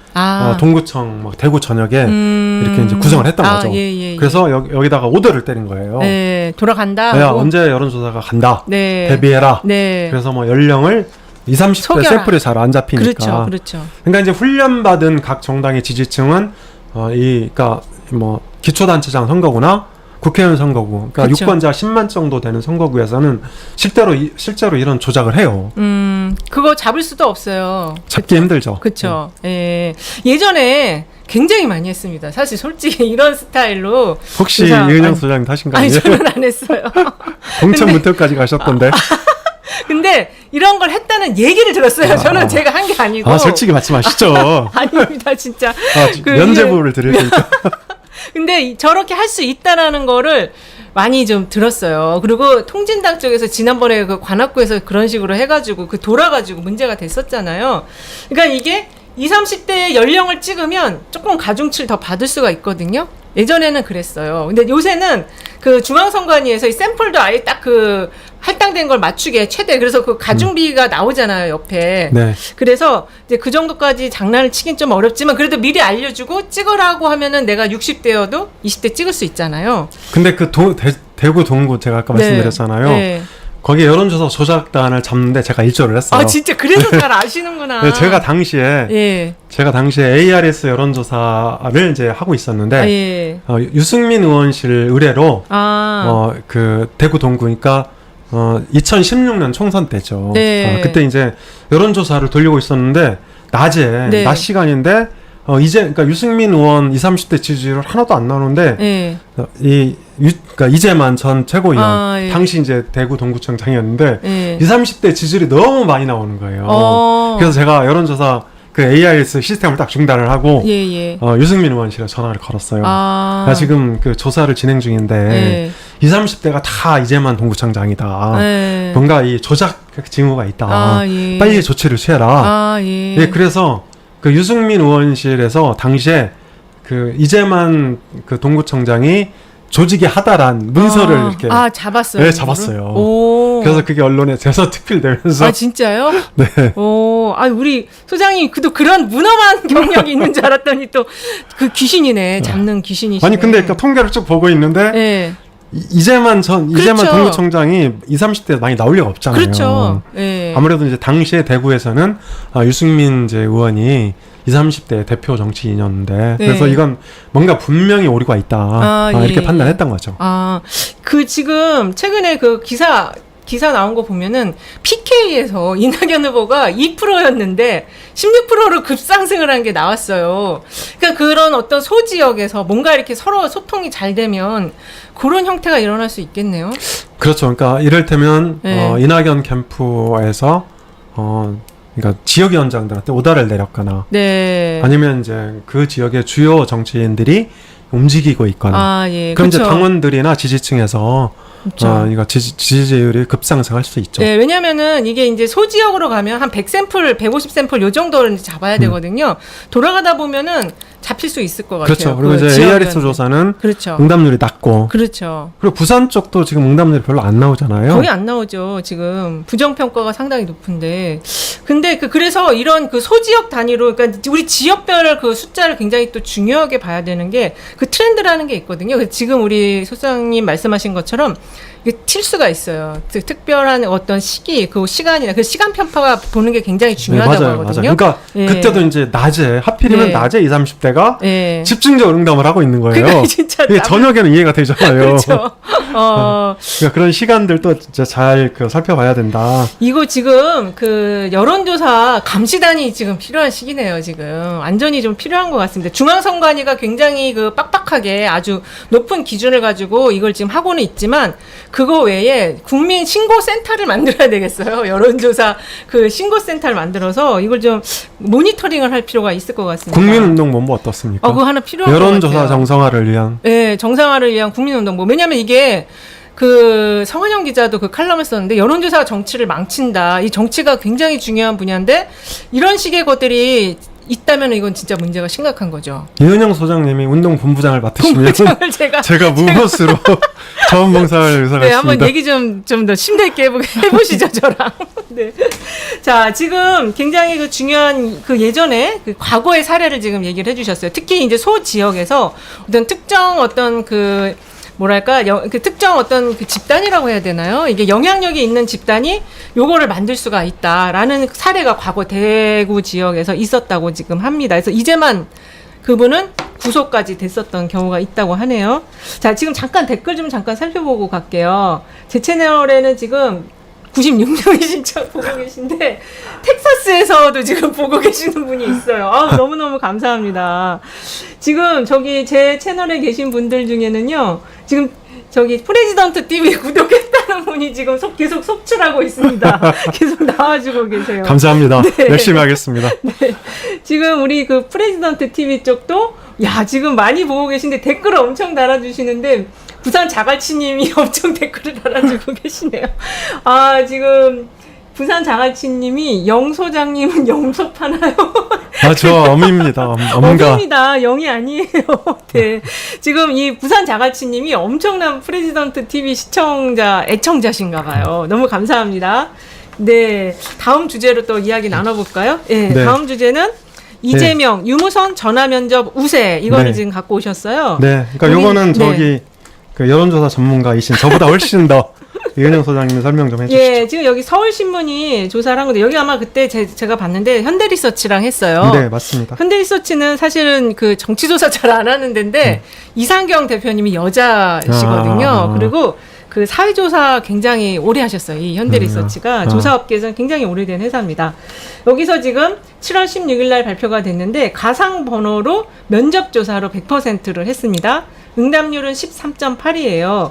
Speaker 2: 동구청 대구 전역에 이렇게 이제 구성을 했던 거죠.
Speaker 1: 예.
Speaker 2: 그래서 여기다가 오더를 때린 거예요.
Speaker 1: 네, 돌아간다.
Speaker 2: 야,
Speaker 1: 하고.
Speaker 2: 언제 여론조사가 간다.
Speaker 1: 네.
Speaker 2: 대비해라.
Speaker 1: 네.
Speaker 2: 그래서 뭐 연령을 20, 30대
Speaker 1: 속여라.
Speaker 2: 샘플이 잘 안 잡히니까.
Speaker 1: 그렇죠.
Speaker 2: 그러니까 이제 훈련받은 각 정당의 지지층은 그러니까 뭐 기초단체장 선거구나 국회의원 선거구, 그러니까
Speaker 1: 그쵸.
Speaker 2: 유권자 10만 정도 되는 선거구에서는 실제로 이런 조작을 해요.
Speaker 1: 그거 잡을 수도 없어요.
Speaker 2: 찾기 힘들죠.
Speaker 1: 그렇죠. 예. 예전에 굉장히 많이 했습니다. 사실 솔직히 이런 스타일로.
Speaker 2: 혹시
Speaker 1: 조사-
Speaker 2: 이은영 소장님 하신 거
Speaker 1: 아니
Speaker 2: 아니에요?
Speaker 1: 저는 안 했어요.
Speaker 2: 공천 문턱까지 가셨던데.
Speaker 1: 근데 이런 걸 했다는 얘기를 들었어요. 저는 제가 한 게 아니고.
Speaker 2: 아, 솔직히 말씀하시죠.
Speaker 1: 아닙니다, 진짜.
Speaker 2: 아, 면제부를 드릴 테니까.
Speaker 1: 근데 저렇게 할 수 있다라는 거를 많이 좀 들었어요. 그리고 통진당 쪽에서 지난번에 그 관악구에서 그런 식으로 해가지고 그 돌아가지고 문제가 됐었잖아요. 그러니까 이게 20, 30대의 연령을 찍으면 조금 가중치를 더 받을 수가 있거든요. 예전에는 그랬어요. 근데 요새는 그 중앙선관위에서 이 샘플도 아예 딱 그 할당된 걸 맞추게 최대 그래서 그 가중비가 나오잖아요, 옆에.
Speaker 2: 네.
Speaker 1: 그래서 이제 그 정도까지 장난을 치긴 좀 어렵지만 그래도 미리 알려주고 찍으라고 하면은 내가 60대여도 20대 찍을 수 있잖아요.
Speaker 2: 근데 그 대구 동구 제가 아까 말씀드렸잖아요.
Speaker 1: 네.
Speaker 2: 거기 여론조사 조작단을 잡는데 제가 일조를 했어요.
Speaker 1: 아, 진짜 그래서 잘 아시는구나.
Speaker 2: 네, 제가 당시에 ARS 여론조사를 이제 하고 있었는데 유승민 의원실 의뢰로 그 대구 동구니까 2016년 총선 때죠.
Speaker 1: 네.
Speaker 2: 그때 이제 여론조사를 돌리고 있었는데 낮 시간인데 이제 그러니까 유승민 의원 20, 30대 지지율 하나도 안 나오는데 그러니까 이재만 전 최고위원 당시 이제 대구 동구청장이었는데 20, 30대 지지율이 너무 많이 나오는 거예요. 그래서 제가 여론조사 그 ARS 시스템을 딱 중단을 하고 유승민 의원실에 전화를 걸었어요. 나 지금 그 조사를 진행 중인데 20, 30대가 다 이재만 동구청장이다. 뭔가 이 조작 징후가 있다. 빨리 조치를 취해라. 그래서 그 유승민 의원실에서 당시에 그 이재만 그 동구청장이 조직이 하다란 문서를 이렇게
Speaker 1: 잡았어요.
Speaker 2: 네, 잡았어요. 그래서 그게 언론에 대서특필되면서
Speaker 1: 진짜요?
Speaker 2: 네.
Speaker 1: 우리 소장님 그런 문엄한 경력이 있는 줄 알았더니 또 그 귀신이네. 잡는 귀신이시네.
Speaker 2: 아니 근데 그러니까 통계를 쭉 보고 있는데 이재만 동구청장이 20, 30대 많이 나올 리가 없잖아요.
Speaker 1: 그렇죠.
Speaker 2: 아무래도 이제 당시에 대구에서는 유승민 이제 의원이 20, 30대 대표 정치인이었는데 그래서 이건 뭔가 분명히 오류가 있다. 이렇게 판단했던 거죠.
Speaker 1: 그 지금 최근에 그 기사 나온 거 보면은 PK에서 이낙연 후보가 2%였는데 16%로 급상승을 한 게 나왔어요. 그러니까 그런 어떤 소지역에서 뭔가 이렇게 서로 소통이 잘 되면 그런 형태가 일어날 수 있겠네요.
Speaker 2: 그렇죠. 그러니까 이를테면 이낙연 캠프에서 그러니까 지역위원장들한테 오다를 내렸거나 아니면 이제 그 지역의 주요 정치인들이 움직이고 있거나 그럼 이제 당원들이나 지지층에서 그러니까 지지율이 급상승할 수 있죠.
Speaker 1: 네, 왜냐면은 이게 이제 소지역으로 가면 한 100샘플, 150샘플 요 정도를 잡아야 되거든요. 돌아가다 보면은 잡힐 수 있을 것 같아요.
Speaker 2: 그렇죠. 그리고 이제 ARS 조사는 응답률이 낮고.
Speaker 1: 그렇죠.
Speaker 2: 그리고 부산 쪽도 지금 응답률이 별로 안 나오잖아요.
Speaker 1: 거의 안 나오죠. 지금 부정평가가 상당히 높은데. 근데 그래서 이런 그 소지역 단위로, 그러니까 우리 지역별 그 숫자를 굉장히 또 중요하게 봐야 되는 게 그 트렌드라는 게 있거든요. 지금 우리 소장님 말씀하신 것처럼 이게 튈 수가 있어요. 특별한 어떤 시기, 그 시간이나 그 시간 편파가 보는 게 굉장히 중요하다고 하거든요.
Speaker 2: 그러니까 그때도 이제 낮에 하필이면 낮에 20, 30대가 집중적으로 응답을 하고 있는 거예요.
Speaker 1: 그러니까 진짜
Speaker 2: 이게 저녁에는 이해가 되잖아요.
Speaker 1: 그렇죠.
Speaker 2: 그러니까 그런 시간들도 진짜 잘 살펴봐야 된다.
Speaker 1: 이거 지금 그 여론조사 감시단이 지금 필요한 시기네요. 지금 완전히 좀 필요한 것 같습니다. 중앙선관위가 굉장히 그 빡빡하게 아주 높은 기준을 가지고 이걸 지금 하고는 있지만 그거 외에 국민 신고센터를 만들어야 되겠어요. 여론조사 그 신고센터를 만들어서 이걸 좀 모니터링을 할 필요가 있을 것 같습니다.
Speaker 2: 국민운동본부 어떻습니까?
Speaker 1: 그거 하나 필요한 것 같아요.
Speaker 2: 여론조사 정상화를 위한.
Speaker 1: 네, 정상화를 위한 국민운동본. 왜냐하면 이게 그 성은영 기자도 그 칼럼을 썼는데 여론조사가 정치를 망친다. 이 정치가 굉장히 중요한 분야인데 이런 식의 것들이 있다면 이건 진짜 문제가 심각한 거죠.
Speaker 2: 이은영 소장님이 운동본부장을 맡으시면 제가 무보수로 자원봉사할 의사가 있습니다.
Speaker 1: 한번 얘기 좀 더 심도 있게 해보시죠, 저랑. 네. 자, 지금 굉장히 그 중요한 그 예전에 그 과거의 사례를 지금 얘기를 해주셨어요. 특히 이제 소 지역에서 어떤 특정 어떤 그 뭐랄까 그 특정 어떤 그 집단이라고 해야 되나요? 이게 영향력이 있는 집단이 요거를 만들 수가 있다라는 사례가 과거 대구 지역에서 있었다고 지금 합니다. 그래서 이제만 그분은 구속까지 됐었던 경우가 있다고 하네요. 자, 지금 잠깐 댓글 좀 잠깐 살펴보고 갈게요. 제 채널에는 지금 96명이 진짜 보고 계신데 텍사스에서도 지금 보고 계시는 분이 있어요. 너무너무 감사합니다. 지금 저기 제 채널에 계신 분들 중에는요. 지금 저기 프레지던트 TV에 구독했다는 많은 분이 지금 계속 속출하고 있습니다. 계속 나와주고 계세요.
Speaker 2: 감사합니다.
Speaker 1: 네.
Speaker 2: 열심히 하겠습니다.
Speaker 1: 네. 지금 우리 그 프레지던트 TV 쪽도 야 지금 많이 보고 계신데 댓글을 엄청 달아주시는데 부산 자갈치님이 엄청 댓글을 달아주고 계시네요. 아 지금 부산 자갈치님이 영 소장님은 영소 파나요?
Speaker 2: 아, 저 엄입니다. 엄가.
Speaker 1: 어입니다. 영이 아니에요. 네. 지금 이 부산 자갈치님이 엄청난 프레지던트 TV 애청자신가 봐요. 너무 감사합니다. 네. 다음 주제로 또 이야기 나눠볼까요? 네.
Speaker 2: 네.
Speaker 1: 다음 주제는 이재명, 유무선 전화 면접 우세. 이거를 지금 갖고 오셨어요.
Speaker 2: 네. 그러니까 요거는 저기 그 여론조사 전문가이신 저보다 훨씬 더 이은영 소장님 설명 좀 해주시죠.
Speaker 1: 예, 지금 여기 서울신문이 조사를 한 건데 여기 아마 그때 제가 봤는데 현대리서치랑 했어요.
Speaker 2: 네, 맞습니다.
Speaker 1: 현대리서치는 사실은 그 정치조사 잘 안 하는 데인데 이상경 대표님이 여자시거든요. 그리고 그 사회조사 굉장히 오래 하셨어요. 이 현대리서치가 조사업계에서는 굉장히 오래된 회사입니다. 여기서 지금 7월 16일 날 발표가 됐는데 가상번호로 면접조사로 100%를 했습니다. 응답률은 13.8이에요.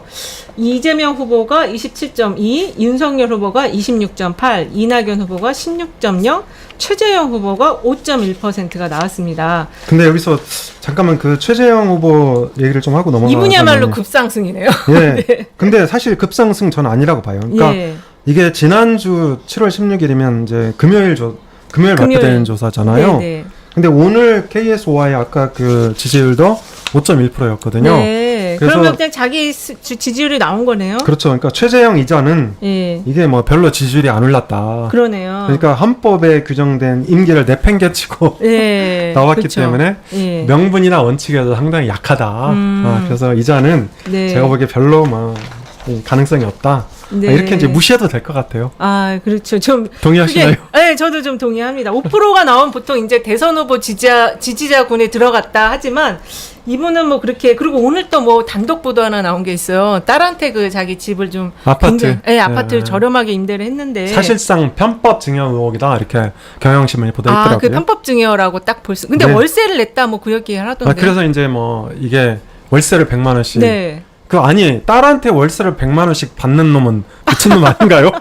Speaker 1: 이재명 후보가 27.2, 윤석열 후보가 26.8, 이낙연 후보가 16.0, 최재형 후보가 5.1%가 나왔습니다.
Speaker 2: 근데 여기서 잠깐만 그 최재형 후보 얘기를 좀 하고 넘어가면
Speaker 1: 이분야말로 급상승이네요.
Speaker 2: 예.
Speaker 1: 네.
Speaker 2: 근데 사실 급상승 전 아니라고 봐요. 그러니까
Speaker 1: 예.
Speaker 2: 이게 지난주 7월 16일이면 이제 금요일 발표된 조사잖아요.
Speaker 1: 네.
Speaker 2: 근데 오늘 KSOI 아까 그 지지율도 5.1%였거든요.
Speaker 1: 네. 그러면 그냥 자기 지지율이 나온 거네요.
Speaker 2: 그렇죠. 그러니까 최재형 이자는
Speaker 1: 예.
Speaker 2: 이게 뭐 별로 지지율이 안 올랐다.
Speaker 1: 그러네요.
Speaker 2: 그러니까 헌법에 규정된 임기를 내팽개치고
Speaker 1: 예.
Speaker 2: 나왔기
Speaker 1: 그렇죠.
Speaker 2: 때문에
Speaker 1: 예.
Speaker 2: 명분이나 원칙에도 상당히 약하다. 그래서 이자는
Speaker 1: 네.
Speaker 2: 제가 보기에 별로 뭐 가능성이 없다.
Speaker 1: 네.
Speaker 2: 이렇게 이제 무시해도 될 것 같아요.
Speaker 1: 아, 그렇죠. 좀
Speaker 2: 동의하시나요?
Speaker 1: 네, 저도 좀 동의합니다. 5%가 나오면 보통 이제 대선 후보 지지자군에 들어갔다 하지만 이분은 뭐 그렇게 그리고 오늘 또 뭐 단독 보도 하나 나온 게 있어요. 딸한테 그 자기 집을 좀
Speaker 2: 아파트.
Speaker 1: 아파트를 저렴하게 임대를 했는데
Speaker 2: 사실상 편법 증여 의혹이다 이렇게 경향신문이 보도했더라고요.
Speaker 1: 그 편법 증여라고 딱 볼 수. 근데
Speaker 2: 네.
Speaker 1: 월세를 냈다 뭐 그 얘기 하던데.
Speaker 2: 그래서 이제 뭐 이게 월세를 100만 원씩.
Speaker 1: 네.
Speaker 2: 아니 딸한테 월세를 100만 원씩 받는 놈은 미친놈 아닌가요?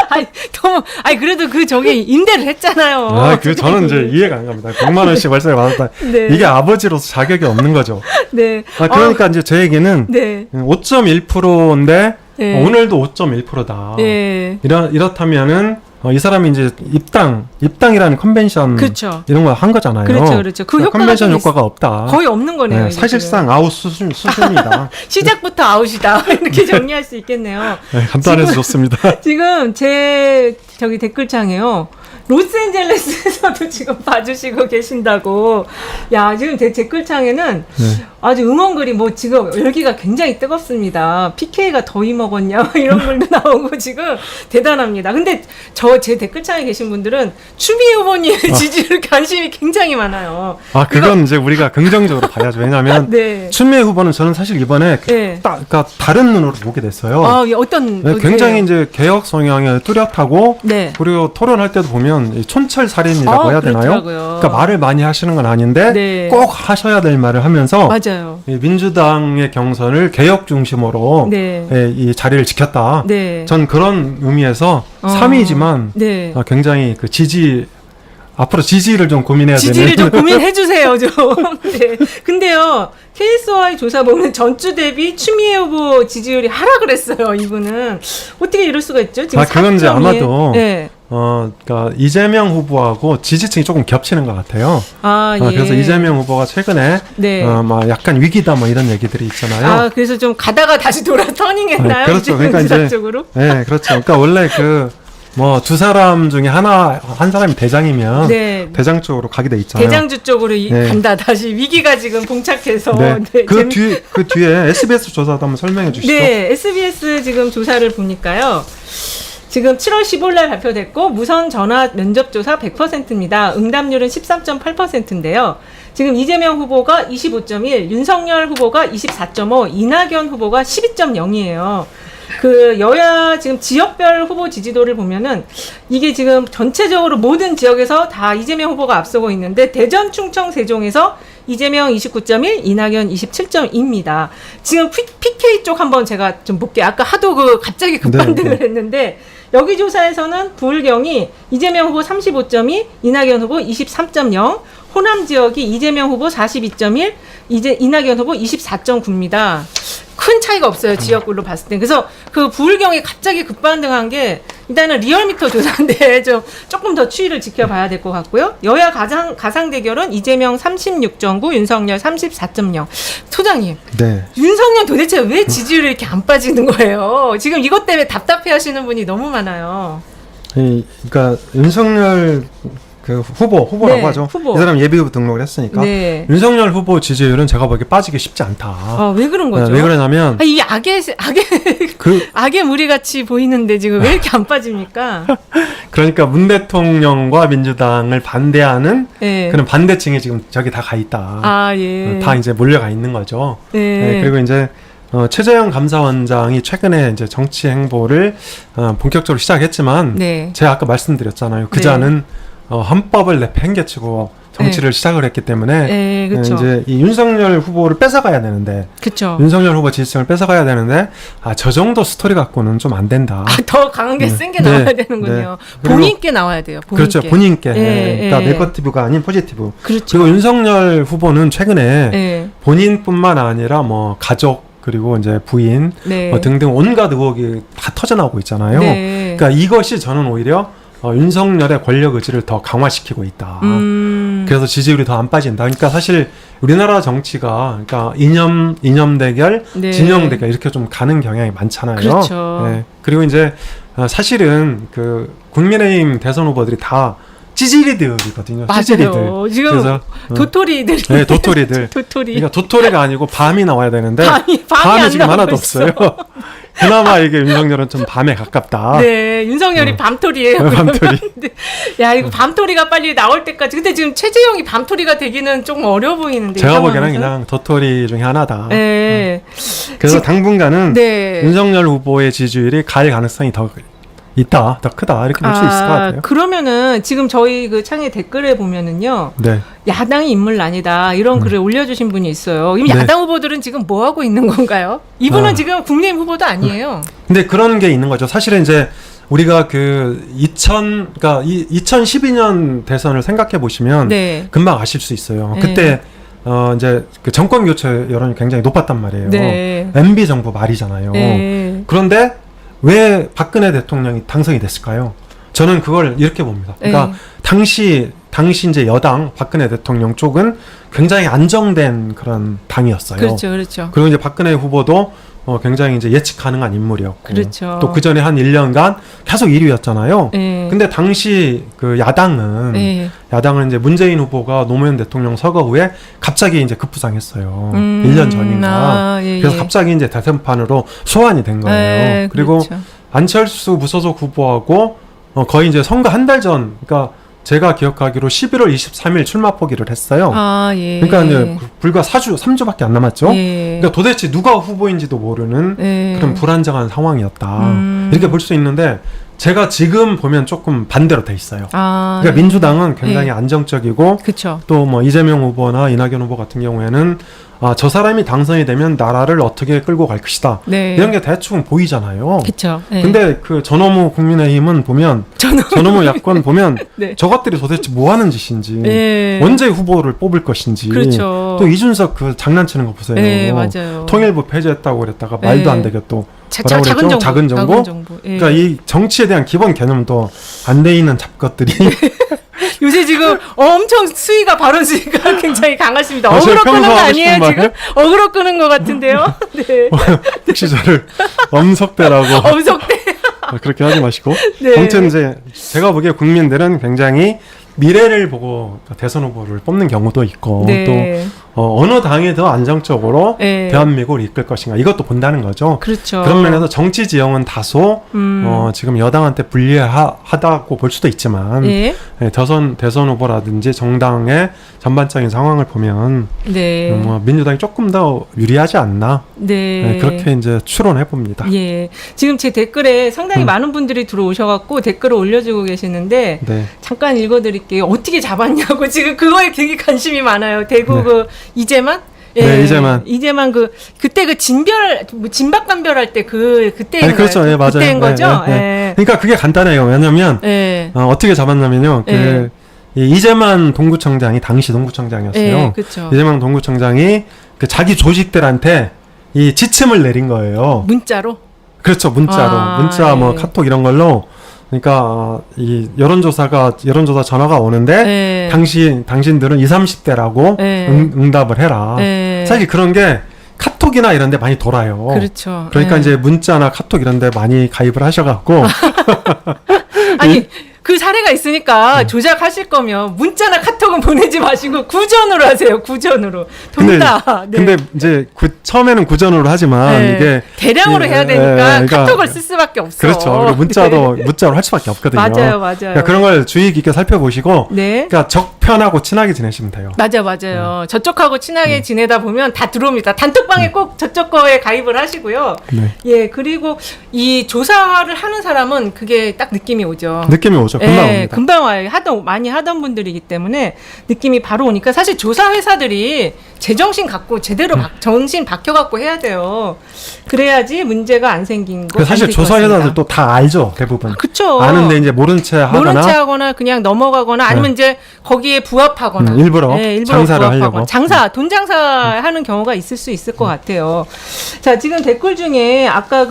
Speaker 1: 아니 그래도 저기 임대를 했잖아요.
Speaker 2: 저는 이제 이해가 안 갑니다. 100만 원씩 월세를 받았다.
Speaker 1: 네.
Speaker 2: 이게 아버지로서 자격이 없는 거죠.
Speaker 1: 네.
Speaker 2: 그러니까 이제 제 얘기는
Speaker 1: 네.
Speaker 2: 5.1%인데
Speaker 1: 네.
Speaker 2: 오늘도 5.1%다.
Speaker 1: 네.
Speaker 2: 이렇다면은 이 사람이 이제 입당이라는 컨벤션
Speaker 1: 그렇죠.
Speaker 2: 이런 거 한 거잖아요.
Speaker 1: 그렇죠. 그 효과가
Speaker 2: 컨벤션 효과가 없다.
Speaker 1: 거의 없는 거네요.
Speaker 2: 네, 사실상 아웃 수준이다.
Speaker 1: 시작부터 아웃이다. 이렇게 정리할 수 있겠네요.
Speaker 2: 네, 간단해서 좋습니다.
Speaker 1: 지금 제 댓글창에요. 로스앤젤레스에서도 지금 봐주시고 계신다고. 야, 지금 제 댓글창에는 아주 응원글이 뭐 지금 열기가 굉장히 뜨겁습니다. PK가 더위 먹었냐 이런 글도 나오고 지금 대단합니다. 근데 제 댓글창에 계신 분들은 추미애 후보님의 지지율 관심이 굉장히 많아요.
Speaker 2: 그건 이제 우리가 긍정적으로 봐야죠. 왜냐하면
Speaker 1: 네.
Speaker 2: 추미애 후보는 저는 사실 이번에 그러니까 다른 눈으로 보게 됐어요. 굉장히 이제 개혁 성향에 뚜렷하고 그리고 토론할 때도 보면 촌철 살인이라고 해야 되나요?
Speaker 1: 그렇더라고요.
Speaker 2: 그러니까 말을 많이 하시는 건 아닌데 꼭 하셔야 될 말을 하면서
Speaker 1: 맞아요.
Speaker 2: 민주당의 경선을 개혁 중심으로 이 자리를 지켰다. 전 그런 의미에서 3위지만 굉장히 그 앞으로 지지를 좀 고민해야 되는.
Speaker 1: 지지를 좀 고민해 주세요, 좀. 네. 근데요, KSOI 조사 보면 전주 대비 추미애 후보 지지율이 하락을 했어요, 이분은. 어떻게 이럴 수가 있죠? 지금
Speaker 2: 그건 이제 아마도, 그러니까 이재명 후보하고 지지층이 조금 겹치는 것 같아요. 그래서 이재명 후보가 최근에, 막 약간 위기다 뭐 이런 얘기들이 있잖아요.
Speaker 1: 그래서 좀 가다가 다시 터닝했나요?
Speaker 2: 그렇죠. 그러니까 이제.
Speaker 1: 쪽으로?
Speaker 2: 네, 그렇죠. 그러니까 원래 두 사람 중에 한 사람이 대장이면 대장 쪽으로 가게 돼 있잖아요.
Speaker 1: 대장주 쪽으로 간다. 다시 위기가 지금 봉착해서.
Speaker 2: 그 뒤에 SBS 조사도 한번 설명해 주시죠.
Speaker 1: 네, SBS 지금 조사를 보니까요. 지금 7월 15일 날 발표됐고 무선 전화 면접 조사 100%입니다. 응답률은 13.8%인데요. 지금 이재명 후보가 25.1, 윤석열 후보가 24.5, 이낙연 후보가 12.0이에요. 여야 지금 지역별 후보 지지도를 보면은 이게 지금 전체적으로 모든 지역에서 다 이재명 후보가 앞서고 있는데 대전, 충청, 세종에서 이재명 29.1, 이낙연 27.2입니다. 지금 PK 쪽 한번 제가 좀 볼게요. 아까 하도 갑자기 급반등을 했는데 여기 조사에서는 부울경이 이재명 후보 35.2, 이낙연 후보 23.0, 호남 지역이 이재명 후보 42.1, 이낙연 후보 24.9입니다. 큰 차이가 없어요, 지역별로 봤을 때. 그래서 그 부울경이 갑자기 급반등한 게 일단은 리얼미터 조사인데 조금 더 추이를 지켜봐야 될 것 같고요. 여야 가상 대결은 이재명 36.9, 윤석열 34.0. 소장님,
Speaker 2: 네.
Speaker 1: 윤석열 도대체 왜 지지율이 이렇게 안 빠지는 거예요? 지금 이것 때문에 답답해하시는 분이 너무 많아요.
Speaker 2: 그러니까 윤석열 그 후보라고
Speaker 1: 네,
Speaker 2: 하죠.
Speaker 1: 후보.
Speaker 2: 이 사람 예비후보 등록을 했으니까
Speaker 1: 네.
Speaker 2: 윤석열 후보 지지율은 제가 보기에 빠지기 쉽지 않다.
Speaker 1: 아, 왜 그런 거죠?
Speaker 2: 왜 그러냐면
Speaker 1: 이 악의 무리 같이 보이는데 지금 왜 이렇게 안 빠집니까?
Speaker 2: 그러니까 문 대통령과 민주당을 반대하는
Speaker 1: 네.
Speaker 2: 그런 반대층이 지금 저기 다 가 있다.
Speaker 1: 아, 예.
Speaker 2: 다 이제 몰려가 있는 거죠.
Speaker 1: 네.
Speaker 2: 네, 그리고 이제 최재형 감사원장이 최근에 이제 정치 행보를 본격적으로 시작했지만
Speaker 1: 네.
Speaker 2: 제가 아까 말씀드렸잖아요. 그자는 헌법을 내팽개치고 정치를 시작을 했기 때문에
Speaker 1: 네, 그렇죠.
Speaker 2: 이제 이 윤석열 후보를 뺏어가야 되는데
Speaker 1: 그렇죠.
Speaker 2: 윤석열 후보 지지층을 뺏어가야 되는데 저 정도 스토리 갖고는 좀 안 된다.
Speaker 1: 더 강한 게 센 게
Speaker 2: 네,
Speaker 1: 나와야
Speaker 2: 네.
Speaker 1: 되는군요.
Speaker 2: 그리고
Speaker 1: 본인께 나와야 돼요. 본인께.
Speaker 2: 그렇죠. 본인께. 그러니까
Speaker 1: 예.
Speaker 2: 네거티브가 아닌 포지티브.
Speaker 1: 그렇죠.
Speaker 2: 그리고 윤석열 후보는 최근에
Speaker 1: 예.
Speaker 2: 본인뿐만 아니라 뭐 가족 그리고 이제 부인
Speaker 1: 네.
Speaker 2: 등등 온갖 의혹이 다 터져나오고 있잖아요.
Speaker 1: 네.
Speaker 2: 그러니까 이것이 저는 오히려 윤석열의 권력 의지를 더 강화시키고 있다. 그래서 지지율이 더 안 빠진다. 그러니까 사실 우리나라 정치가 그러니까 이념 대결,
Speaker 1: 네.
Speaker 2: 진영 대결 이렇게 좀 가는 경향이 많잖아요.
Speaker 1: 그렇죠.
Speaker 2: 네. 그리고 이제 사실은 그 국민의힘 대선 후보들이 다 찌질이들이거든요.
Speaker 1: 맞아요.
Speaker 2: 찌질이들.
Speaker 1: 지금
Speaker 2: 그래서
Speaker 1: 도토리들이.
Speaker 2: 네, 도토리들.
Speaker 1: 도토리.
Speaker 2: 그러니까 도토리가 아니고 밤이 나와야 되는데
Speaker 1: 밤이 안
Speaker 2: 지금 하나도
Speaker 1: 나오고 있어.
Speaker 2: 없어요. 그나마 이게 윤석열은 좀 밤에 가깝다.
Speaker 1: 네, 윤석열이 밤토리예요.
Speaker 2: 밤토리.
Speaker 1: 야, 이거 밤토리가 빨리 나올 때까지. 근데 지금 최재형이 밤토리가 되기는 조금 어려워 보이는데.
Speaker 2: 제가 보기에는 그냥 도토리 중에 하나다.
Speaker 1: 네.
Speaker 2: 그래서 당분간은
Speaker 1: 네.
Speaker 2: 윤석열 후보의 지지율이 갈 가능성이 더 있다, 더 크다 이렇게 볼 수 있을 것 같아요.
Speaker 1: 그러면은 지금 저희 그 창에 댓글에 보면은요.
Speaker 2: 네.
Speaker 1: 야당이 인물난이다 이런 글을 올려주신 분이 있어요. 이미
Speaker 2: 네.
Speaker 1: 야당 후보들은 지금 뭐 하고 있는 건가요? 이분은 지금 국민의힘 후보도 아니에요.
Speaker 2: 근데 그런 게 있는 거죠. 사실은 이제 우리가 그 2012년 대선을 생각해 보시면
Speaker 1: 네.
Speaker 2: 금방 아실 수 있어요.
Speaker 1: 네.
Speaker 2: 그때 이제 그 정권 교체 여론이 굉장히 높았단 말이에요.
Speaker 1: 네.
Speaker 2: MB 정부 말이잖아요.
Speaker 1: 네.
Speaker 2: 그런데 왜 박근혜 대통령이 당선이 됐을까요? 저는 그걸 이렇게 봅니다. 그러니까
Speaker 1: 네.
Speaker 2: 당시 이제 여당 박근혜 대통령 쪽은 굉장히 안정된 그런 당이었어요.
Speaker 1: 그렇죠, 그렇죠.
Speaker 2: 그리고 이제 박근혜 후보도 굉장히 이제 예측 가능한 인물이었고,
Speaker 1: 그렇죠.
Speaker 2: 또 그 전에 한 1년간 계속 1위였잖아요.
Speaker 1: 네.
Speaker 2: 근데 당시 그 야당은
Speaker 1: 네.
Speaker 2: 이제 문재인 후보가 노무현 대통령 서거 후에 갑자기 이제 급부상했어요. 1년 전인가.
Speaker 1: 예,
Speaker 2: 그래서
Speaker 1: 예.
Speaker 2: 갑자기 이제 대선판으로 소환이 된 거예요.
Speaker 1: 네,
Speaker 2: 그리고
Speaker 1: 그렇죠.
Speaker 2: 안철수 무소속 후보하고 거의 이제 선거 한 달 전, 그러니까 제가 기억하기로 11월 23일 출마 포기를 했어요.
Speaker 1: 아, 예.
Speaker 2: 그러니까 이제 불과 3주밖에 안 남았죠.
Speaker 1: 예.
Speaker 2: 그러니까 도대체 누가 후보인지도 모르는
Speaker 1: 예.
Speaker 2: 그런 불안정한 상황이었다. 이렇게 볼 수 있는데 제가 지금 보면 조금 반대로 돼 있어요.
Speaker 1: 아,
Speaker 2: 그러니까
Speaker 1: 예.
Speaker 2: 민주당은 굉장히
Speaker 1: 예.
Speaker 2: 안정적이고
Speaker 1: 그렇죠.
Speaker 2: 또 뭐 이재명 후보나 이낙연 후보 같은 경우에는 저 사람이 당선이 되면 나라를 어떻게 끌고 갈 것이다.
Speaker 1: 네.
Speaker 2: 이런 게 대충 보이잖아요.
Speaker 1: 그렇죠. 예.
Speaker 2: 근데 그 전어무 국민의힘은 보면 전어무 야권 보면
Speaker 1: 네.
Speaker 2: 저것들이 도대체 뭐 하는 짓인지
Speaker 1: 예.
Speaker 2: 언제 후보를 뽑을 것인지
Speaker 1: 그렇죠.
Speaker 2: 또 이준석 그 장난치는 거 보세요.
Speaker 1: 예, 맞아요.
Speaker 2: 통일부 폐지했다고 그랬다가
Speaker 1: 예.
Speaker 2: 말도 안 되게 또 뭐라고 그랬죠? 작은 정보?
Speaker 1: 예.
Speaker 2: 그러니까 이 정치에 대한 기본 개념도 안 돼 있는 잡것들이
Speaker 1: 요새 지금 엄청 발언 수위가 굉장히 강하십니다.
Speaker 2: 아,
Speaker 1: 어그로
Speaker 2: 제가
Speaker 1: 끄는 거
Speaker 2: 평소 하고
Speaker 1: 아니에요,
Speaker 2: 싶은
Speaker 1: 지금? 어그로 끄는 거 같은데요? 네.
Speaker 2: 혹시 저를 엄석대라고
Speaker 1: 엄석대.
Speaker 2: 그렇게 하지 마시고
Speaker 1: 네.
Speaker 2: 아무튼 이제 제가 보기에 국민들은 굉장히 미래를 보고 대선 후보를 뽑는 경우도 있고
Speaker 1: 네.
Speaker 2: 어느 당이 더 안정적으로
Speaker 1: 예.
Speaker 2: 대한민국을 이끌 것인가 이것도 본다는 거죠.
Speaker 1: 그렇죠.
Speaker 2: 그런 면에서 정치 지형은 다소 지금 여당한테 불리하다고 볼 수도 있지만
Speaker 1: 예.
Speaker 2: 예, 대선 후보라든지 정당의 전반적인 상황을 보면
Speaker 1: 네.
Speaker 2: 민주당이 조금 더 유리하지 않나
Speaker 1: 네.
Speaker 2: 예, 그렇게 이제 추론해 봅니다.
Speaker 1: 예. 지금 제 댓글에 상당히 많은 분들이 들어오셔갖고 댓글을 올려주고 계시는데
Speaker 2: 네.
Speaker 1: 잠깐 읽어드릴게요. 어떻게 잡았냐고 지금 그거에 되게 관심이 많아요. 대구
Speaker 2: 네.
Speaker 1: 그 이재만?
Speaker 2: 네, 이재만
Speaker 1: 그때 그 진박간별 할 때 그때
Speaker 2: 네, 그렇죠. 예, 맞아요.
Speaker 1: 그때인 거죠.
Speaker 2: 예, 예, 예. 그러니까 그게 간단해요. 왜냐면
Speaker 1: 예.
Speaker 2: 어떻게 잡았냐면요.
Speaker 1: 예.
Speaker 2: 이 이재만 동구청장이 당시 동구청장이었어요.
Speaker 1: 예, 그렇죠.
Speaker 2: 이재만 동구청장이 그 자기 조직들한테 이 지침을 내린 거예요.
Speaker 1: 문자로.
Speaker 2: 그렇죠. 문자로. 문자 뭐
Speaker 1: 예.
Speaker 2: 카톡 이런 걸로. 그러니까 이 여론조사 전화가 오는데
Speaker 1: 예.
Speaker 2: 당신들은 20, 30대라고
Speaker 1: 예.
Speaker 2: 응답을 해라.
Speaker 1: 예.
Speaker 2: 사실 그런 게 카톡이나 이런 데 많이 돌아요.
Speaker 1: 그렇죠.
Speaker 2: 그러니까
Speaker 1: 예.
Speaker 2: 이제 문자나 카톡 이런 데 많이 가입을 하셔갖고
Speaker 1: 아니 그 사례가 있으니까 조작하실 거면 문자나 카톡은 보내지 마시고 구전으로 하세요. 구전으로. 돈다. 네.
Speaker 2: 근데 이제 처음에는 구전으로 하지만
Speaker 1: 네.
Speaker 2: 이게
Speaker 1: 대량으로
Speaker 2: 예,
Speaker 1: 해야 되니까
Speaker 2: 그러니까
Speaker 1: 카톡을 쓸 수밖에 없어.
Speaker 2: 그렇죠. 그리고 문자로 할 수밖에 없거든요.
Speaker 1: 맞아요, 맞아요.
Speaker 2: 그러니까 그런 걸 주의 깊게 살펴보시고,
Speaker 1: 네.
Speaker 2: 그러니까 적편하고 친하게 지내시면 돼요.
Speaker 1: 맞아요. 저쪽하고 친하게 지내다 보면 다 들어옵니다. 단톡방에 꼭 저쪽 거에 가입을 하시고요.
Speaker 2: 네.
Speaker 1: 예, 그리고 이 조사를 하는 사람은 그게 딱 느낌이 오죠.
Speaker 2: 느낌이 오죠. 금방
Speaker 1: 예,
Speaker 2: 옵니다.
Speaker 1: 금방 와요. 많이 하던 분들이기 때문에 느낌이 바로 오니까 사실 조사 회사들이 제정신 갖고 제대로 정신 박혀갖고 해야 돼요. 그래야지 문제가 안 생긴 거.
Speaker 2: 사실 조사 회사들도 다 알죠, 대부분.
Speaker 1: 그쵸.
Speaker 2: 아는데 이제 모른 채 하거나
Speaker 1: 그냥 넘어가거나 아니면 이제 거기에 부합하거나.
Speaker 2: 일부러
Speaker 1: 일부러
Speaker 2: 장사를
Speaker 1: 부합하거나.
Speaker 2: 하려고.
Speaker 1: 돈 장사하는 경우가 있을 수 있을 것 같아요. 자, 지금 댓글 중에 아까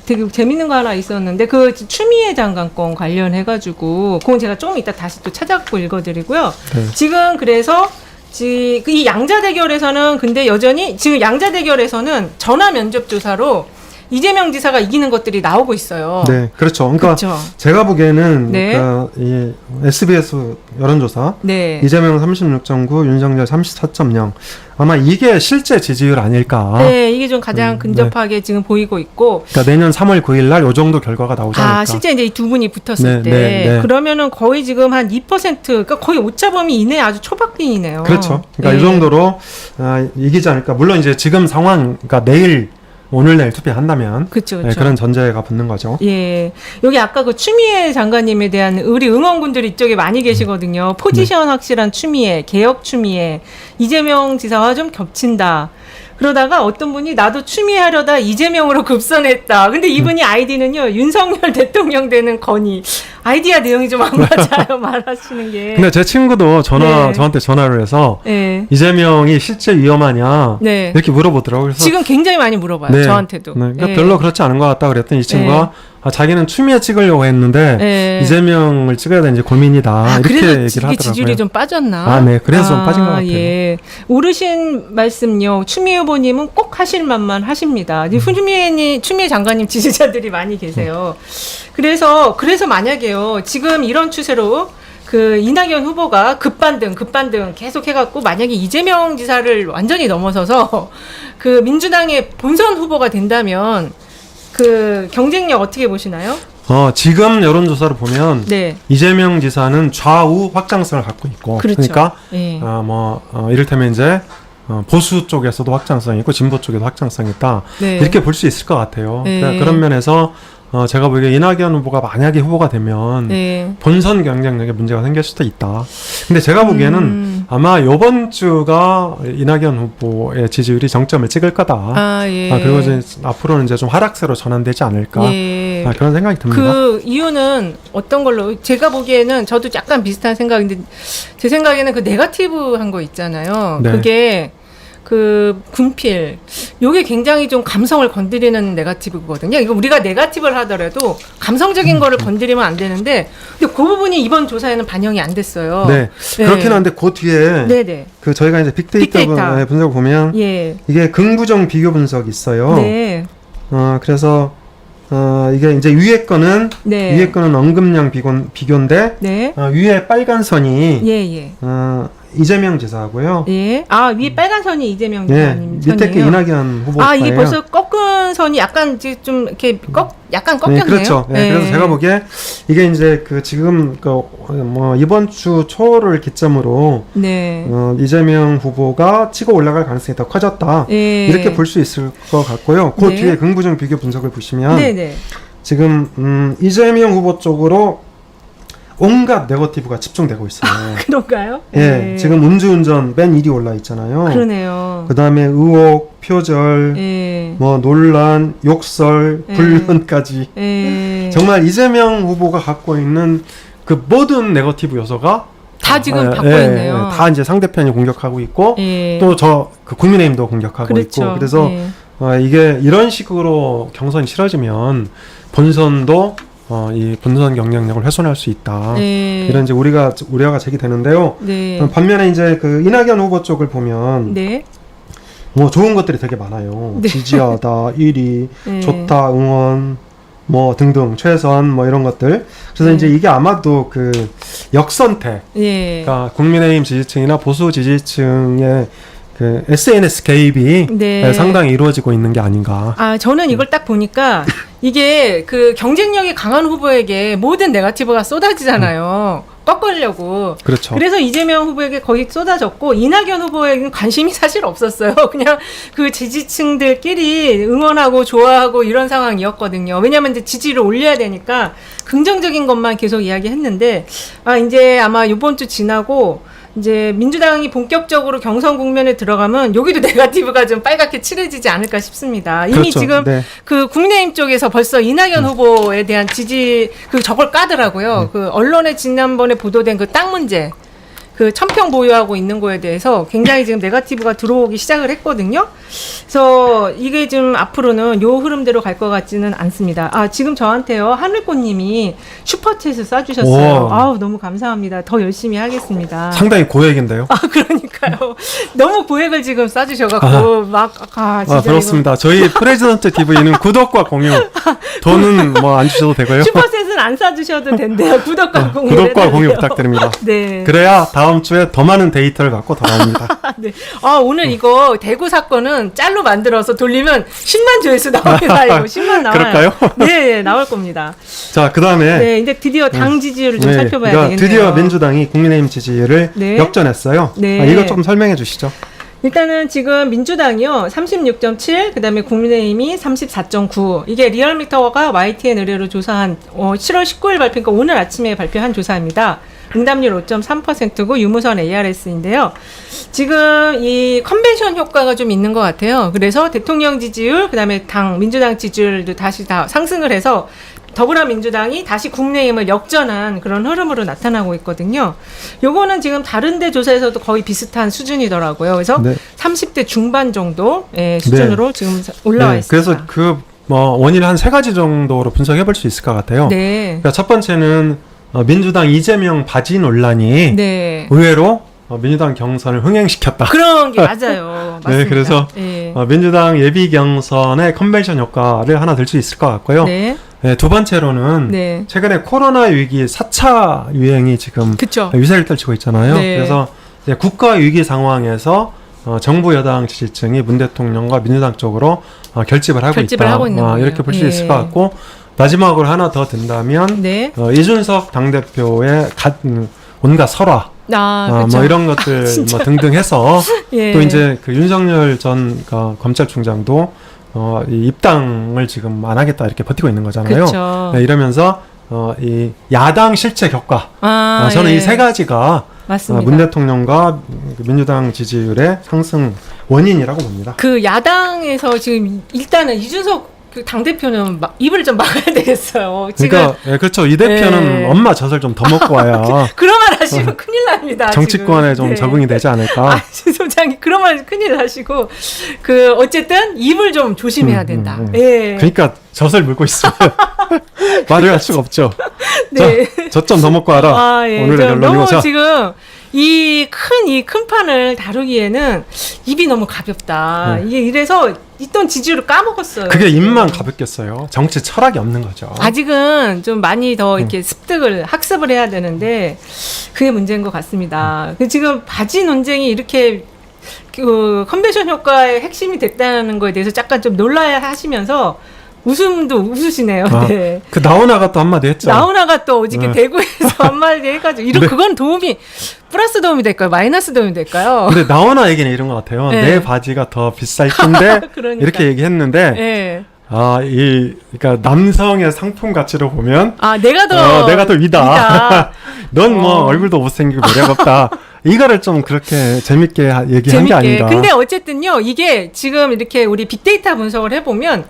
Speaker 1: 되게 재밌는 거 하나 있었는데 그 추미애 장관권 관련해가지고 그건 제가 조금 이따 다시 또 찾아갖고 읽어드리고요.
Speaker 2: 네.
Speaker 1: 지금 그래서 이 양자 대결에서는 근데 여전히 지금 양자 대결에서는 전화 면접 조사로 이재명 지사가 이기는 것들이 나오고 있어요.
Speaker 2: 네, 그렇죠. 그러니까
Speaker 1: 그렇죠.
Speaker 2: 제가 보기에는
Speaker 1: 네.
Speaker 2: 그러니까 이 SBS 여론조사
Speaker 1: 네.
Speaker 2: 이재명 36.9, 윤석열 34.0 아마 이게 실제 지지율 아닐까.
Speaker 1: 네, 이게 좀 가장 근접하게 지금 보이고 있고.
Speaker 2: 그러니까 내년 3월 9일 날 요 정도 결과가 나오지 않을까.
Speaker 1: 실제 이제 이 두 분이 붙었을
Speaker 2: 네,
Speaker 1: 때
Speaker 2: 네.
Speaker 1: 그러면은 거의 지금 한 2%, 그러니까 거의 오차범위 이내 아주 초박빙이네요.
Speaker 2: 그렇죠. 그러니까
Speaker 1: 네.
Speaker 2: 이 정도로 이기지 않을까. 물론 이제 지금 상황, 그러니까 오늘 내일 투표한다면
Speaker 1: 그렇죠.
Speaker 2: 네, 그런 전제가 붙는 거죠.
Speaker 1: 예. 여기 아까 그 추미애 장관님에 대한 우리 응원군들이 이쪽에 많이 계시거든요. 포지션 확실한 추미애, 개혁 추미애, 이재명 지사와 좀 겹친다. 그러다가 어떤 분이 나도 추미애 하려다 이재명으로 급선했다. 근데 이분이 아이디는요, 윤석열 대통령 되는 건의. 아이디어 내용이 좀 안 맞아요. 말하시는 게.
Speaker 2: 근데 제 친구도
Speaker 1: 네.
Speaker 2: 저한테 전화를 해서
Speaker 1: 네.
Speaker 2: 이재명이 실제 위험하냐
Speaker 1: 네.
Speaker 2: 이렇게 물어보더라고요. 그래서
Speaker 1: 지금 굉장히 많이 물어봐요.
Speaker 2: 네.
Speaker 1: 저한테도.
Speaker 2: 네, 그러니까
Speaker 1: 예.
Speaker 2: 별로 그렇지 않은 것 같다 그랬더니 이 친구가 자기는 추미애 찍으려고 했는데
Speaker 1: 예.
Speaker 2: 이재명을 찍어야 되는지 고민이다 이렇게
Speaker 1: 그래서
Speaker 2: 얘기를
Speaker 1: 이게
Speaker 2: 하더라고요.
Speaker 1: 지지율이 좀 빠졌나?
Speaker 2: 네, 그래서 좀 빠진 것 같아요.
Speaker 1: 예. 오르신 말씀요. 추미애 후보님은 꼭 하실 만만 하십니다. 추미애 장관님 지지자들이 많이 계세요. 그래서 만약에요. 지금 이런 추세로 그 이낙연 후보가 급반등 계속 해갖고 만약에 이재명 지사를 완전히 넘어서서 그 민주당의 본선 후보가 된다면 그 경쟁력 어떻게 보시나요?
Speaker 2: 지금 여론조사를 보면
Speaker 1: 네.
Speaker 2: 이재명 지사는 좌우 확장성을 갖고 있고
Speaker 1: 그렇죠.
Speaker 2: 그러니까
Speaker 1: 예.
Speaker 2: 이를테면 이제 보수 쪽에서도 확장성이 있고 진보 쪽에도 확장성이 있다
Speaker 1: 네.
Speaker 2: 이렇게 볼 수 있을 것 같아요.
Speaker 1: 네.
Speaker 2: 그러니까 그런 면에서 제가 보기에 이낙연 후보가 만약에 후보가 되면
Speaker 1: 네.
Speaker 2: 본선 경쟁력에 문제가 생길 수도 있다. 근데 제가 보기에는 아마 이번 주가 이낙연 후보의 지지율이 정점을 찍을 거다.
Speaker 1: 예.
Speaker 2: 그리고 이제 앞으로는 이제 좀 하락세로 전환되지 않을까.
Speaker 1: 예.
Speaker 2: 그런 생각이 듭니다.
Speaker 1: 그 이유는 어떤 걸로 제가 보기에는 저도 약간 비슷한 생각인데 제 생각에는 그 네거티브한 거 있잖아요.
Speaker 2: 네.
Speaker 1: 그게 그 군필 요게 굉장히 좀 감성을 건드리는 네거티브거든요. 이거 우리가 네거티브를 하더라도 감성적인 거를 건드리면 안 되는데 근데 그 부분이 이번 조사에는 반영이 안 됐어요.
Speaker 2: 네. 그렇긴 한데 그 뒤에
Speaker 1: 네네.
Speaker 2: 그 저희가 이제 빅데이터 분석을 보면
Speaker 1: 예.
Speaker 2: 이게 긍부정 비교 분석이 있어요.
Speaker 1: 네.
Speaker 2: 그래서 이게 이제 위에 거는
Speaker 1: 네.
Speaker 2: 언급량 비교인데
Speaker 1: 네.
Speaker 2: 위에 빨간 선이
Speaker 1: 예.
Speaker 2: 이 이재명 지사고요.
Speaker 1: 예. 아, 위에 빨간 선이 이재명 지사님
Speaker 2: 예, 밑에 게
Speaker 1: 선이에요.
Speaker 2: 이낙연 후보예요.
Speaker 1: 아, 이게 벌써 꺾은 선이 약간 이제 좀 이렇게 약간 꺾였네요.
Speaker 2: 네, 그렇죠. 네, 그래서 제가 보기에 이게 이제 그 지금 뭐 이번 주 초를 기점으로
Speaker 1: 네.
Speaker 2: 이재명 후보가 치고 올라갈 가능성이 더 커졌다.
Speaker 1: 예.
Speaker 2: 이렇게 볼 수 있을 것 같고요. 그
Speaker 1: 네.
Speaker 2: 뒤에 긍부정 비교 분석을 보시면
Speaker 1: 네네.
Speaker 2: 지금 이재명 후보 쪽으로 온갖 네거티브가 집중되고 있어요.
Speaker 1: 그런가요?
Speaker 2: 예, 지금 음주운전 맨 1위 올라 있잖아요.
Speaker 1: 그러네요.
Speaker 2: 그 다음에 의혹, 표절,
Speaker 1: 예.
Speaker 2: 뭐 논란, 욕설,
Speaker 1: 예.
Speaker 2: 불륜까지
Speaker 1: 예.
Speaker 2: 정말 이재명 후보가 갖고 있는 그 모든 네거티브 요소가
Speaker 1: 다 지금 받고 있네요.
Speaker 2: 다 이제 상대편이 공격하고 있고
Speaker 1: 예.
Speaker 2: 또 그 국민의힘도 공격하고
Speaker 1: 그렇죠.
Speaker 2: 있고 그래서
Speaker 1: 예.
Speaker 2: 이게 이런 식으로 경선이 치러지면 본선도 이 본선 경쟁력을 훼손할 수 있다.
Speaker 1: 네.
Speaker 2: 이런 이제 우려가 제기되는데요.
Speaker 1: 네.
Speaker 2: 반면에 이제 그 이낙연 후보 쪽을 보면
Speaker 1: 네.
Speaker 2: 뭐 좋은 것들이 되게 많아요.
Speaker 1: 네.
Speaker 2: 지지하다, 1위,
Speaker 1: 네.
Speaker 2: 좋다, 응원, 뭐 등등, 최선, 뭐 이런 것들. 그래서
Speaker 1: 네.
Speaker 2: 이제 이게 아마도 그 역선택,
Speaker 1: 예.
Speaker 2: 그러니까 국민의힘 지지층이나 보수 지지층의 그 SNS 개입이
Speaker 1: 네.
Speaker 2: 상당히 이루어지고 있는 게 아닌가.
Speaker 1: 아, 저는 이걸 딱 보니까 이게 그 경쟁력이 강한 후보에게 모든 네거티브가 쏟아지잖아요. 꺾으려고.
Speaker 2: 그렇죠.
Speaker 1: 그래서 이재명 후보에게 거의 쏟아졌고 이낙연 후보에게는 관심이 사실 없었어요. 그냥 그 지지층들끼리 응원하고 좋아하고 이런 상황이었거든요. 왜냐하면 이제 지지를 올려야 되니까 긍정적인 것만 계속 이야기했는데 이제 아마 이번 주 지나고 이제 민주당이 본격적으로 경선 국면에 들어가면 여기도 네거티브가 좀 빨갛게 칠해지지 않을까 싶습니다. 이미
Speaker 2: 그렇죠.
Speaker 1: 지금
Speaker 2: 네.
Speaker 1: 그 국민의힘 쪽에서 벌써 이낙연 후보에 대한 지지 저걸 까더라고요. 그 언론에 지난번에 보도된 그 땅 문제. 그 천평 보유하고 있는 거에 대해서 굉장히 지금 네거티브가 들어오기 시작을 했거든요. 그래서 이게 좀 앞으로는 요 흐름대로 갈 것 같지는 않습니다. 지금 저한테요 하늘꽃님이 슈퍼챗을 쏴주셨어요.
Speaker 2: 오.
Speaker 1: 아우 너무 감사합니다. 더 열심히 하겠습니다.
Speaker 2: 상당히 고액인데요.
Speaker 1: 그러니까요. 너무 고액을 지금 쏴주셔갖고 진짜
Speaker 2: 그렇습니다. 저희 프레지던트 TV는 구독과 공유, 돈은 뭐 안 주셔도 되고요.
Speaker 1: 슈퍼챗은 안 쏴주셔도 된대요. 구독과 공유.
Speaker 2: 구독과 공유 부탁드립니다.
Speaker 1: 네.
Speaker 2: 그래야 다음 주에 더 많은 데이터를 갖고 돌아옵니다.
Speaker 1: 네. 오늘 이거 대구 사건은 짤로 만들어서 돌리면 10만 조회수 나옵니다. 이거 10만 나와요.
Speaker 2: 그럴까요?
Speaker 1: 네, 나올 겁니다.
Speaker 2: 자, 그 다음에.
Speaker 1: 네, 이제 드디어 당 지지율을 좀 살펴봐야 되겠네요.
Speaker 2: 드디어 민주당이 국민의힘 지지율을
Speaker 1: 네.
Speaker 2: 역전했어요.
Speaker 1: 네.
Speaker 2: 이것 조금 설명해 주시죠.
Speaker 1: 일단은 지금 민주당이요 36.7, 그다음에 국민의힘이 34.9. 이게 리얼미터가 YTN 의뢰로 조사한 7월 19일 발표니까 오늘 아침에 발표한 조사입니다. 응답률 5.3%고 유무선 ARS인데요. 지금 이 컨벤션 효과가 좀 있는 것 같아요. 그래서 대통령 지지율, 그다음에 민주당 지지율도 다시 다 상승을 해서 더불어민주당이 다시 국민의힘을 역전한 그런 흐름으로 나타나고 있거든요. 요거는 지금 다른 데 조사에서도 거의 비슷한 수준이더라고요. 그래서
Speaker 2: 네.
Speaker 1: 30대 중반 정도 수준으로 지금 올라와 있습니다.
Speaker 2: 그래서 원인을 한 3가지 정도로 분석해 볼 수 있을 것 같아요.
Speaker 1: 네.
Speaker 2: 그러니까 첫 번째는 민주당 이재명 바지 논란이
Speaker 1: 네.
Speaker 2: 의외로 민주당 경선을 흥행시켰다.
Speaker 1: 그런 게 맞아요. 맞습니다.
Speaker 2: 네, 그래서
Speaker 1: 네.
Speaker 2: 민주당 예비 경선의 컨벤션 효과를 하나 들 수 있을 것 같고요.
Speaker 1: 네.
Speaker 2: 네, 두 번째로는
Speaker 1: 네.
Speaker 2: 최근에 코로나 위기 4차 유행이 지금
Speaker 1: 그쵸.
Speaker 2: 위세를 떨치고 있잖아요.
Speaker 1: 네.
Speaker 2: 그래서 이제 국가 위기 상황에서 정부 여당 지지층이 문 대통령과 민주당 쪽으로 결집을 하고
Speaker 1: 있는 거예요.
Speaker 2: 이렇게 볼 수
Speaker 1: 예.
Speaker 2: 있을 것 같고 마지막으로 하나 더 든다면
Speaker 1: 네.
Speaker 2: 이준석 당대표의 온갖 설화
Speaker 1: 그쵸.
Speaker 2: 뭐 이런 것들 뭐 등등 해서
Speaker 1: 예.
Speaker 2: 또 이제 그 윤석열 전 검찰총장도 이 입당을 지금 안 하겠다 이렇게 버티고 있는 거잖아요.
Speaker 1: 그쵸.
Speaker 2: 네, 이러면서 이 야당 실책 효과 저는
Speaker 1: 예.
Speaker 2: 이 3가지가
Speaker 1: 맞습니다.
Speaker 2: 문 대통령과 민주당 지지율의 상승 원인이라고 봅니다.
Speaker 1: 그 야당에서 지금 일단은 이준석 그 당대표는 입을 좀 막아야 되겠어요. 지금
Speaker 2: 그러니까 그렇죠. 이 대표는 엄마 젖을 좀 더 먹고 와야
Speaker 1: 그런 말 하시면 큰일 납니다.
Speaker 2: 정치권에
Speaker 1: 지금.
Speaker 2: 좀
Speaker 1: 네.
Speaker 2: 적응이 되지 않을까.
Speaker 1: 소장님 그런 말 큰일 나시고 어쨌든 입을 좀 조심해야 된다. 예.
Speaker 2: 그러니까 젖을 물고 있으면 말을 할 수가 없죠.
Speaker 1: 네.
Speaker 2: 젖 좀 더 먹고 와라.
Speaker 1: 예.
Speaker 2: 오늘의 결론이
Speaker 1: 너무
Speaker 2: 거죠.
Speaker 1: 지금 이 큰 판을 다루기에는 입이 너무 가볍다. 이게 이래서 있던 지지율을 까먹었어요.
Speaker 2: 그게 입만 가볍겠어요. 정치 철학이 없는 거죠.
Speaker 1: 아직은 좀 많이 더 이렇게 학습을 해야 되는데 그게 문제인 것 같습니다. 지금 바지 논쟁이 이렇게 그 컨벤션 효과의 핵심이 됐다는 거에 대해서 약간 좀 놀라야 하시면서 웃음도 웃으시네요. 네.
Speaker 2: 그 나훈아가 또 한마디 했죠.
Speaker 1: 나훈아가 또 어저께 대구에서 한마디 해가지고 그건 플러스 도움이 될까요? 마이너스 도움이 될까요?
Speaker 2: 근데 나훈아 얘기는 이런 것 같아요.
Speaker 1: 네.
Speaker 2: 내 바지가 더 비쌀 텐데
Speaker 1: 그러니까.
Speaker 2: 이렇게 얘기했는데
Speaker 1: 네.
Speaker 2: 그러니까 남성의 상품 가치로 보면
Speaker 1: 내가 더
Speaker 2: 위다. 넌 뭐 얼굴도 못생기고 매력 없다. 이거를 좀 그렇게 재밌게 얘기한 게 아닌가.
Speaker 1: 근데 어쨌든요, 이게 지금 이렇게 우리 빅데이터 분석을 해보면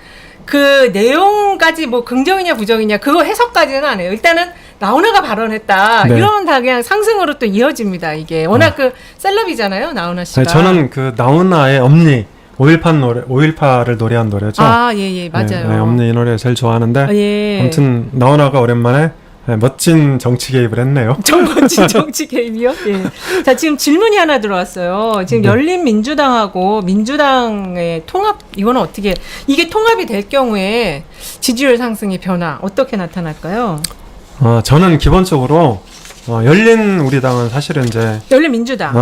Speaker 1: 그 내용까지 뭐 긍정이냐 부정이냐 그거 해석까지는 안 해요. 일단은 나훈아가 발언했다.
Speaker 2: 네.
Speaker 1: 이러면 다 그냥 상승으로 또 이어집니다. 이게 워낙 그 셀럽이잖아요, 나훈아 씨가.
Speaker 2: 아니, 저는 그 나훈아의 엄니 5.18을 노래한 노래죠.
Speaker 1: 예, 맞아요.
Speaker 2: 네, 엄니 이 노래 제일 좋아하는데
Speaker 1: 예.
Speaker 2: 아무튼 나훈아가 오랜만에 멋진 정치 개입을 했네요.
Speaker 1: 멋진 정치 개입이요? 예. 자, 지금 질문이 하나 들어왔어요. 지금 열린민주당하고 민주당의 통합, 이거는 어떻게, 이게 통합이 될 경우에 지지율 상승의 변화, 어떻게 나타날까요?
Speaker 2: 저는 기본적으로, 열린우리당은 사실은 이제,
Speaker 1: 열린민주당.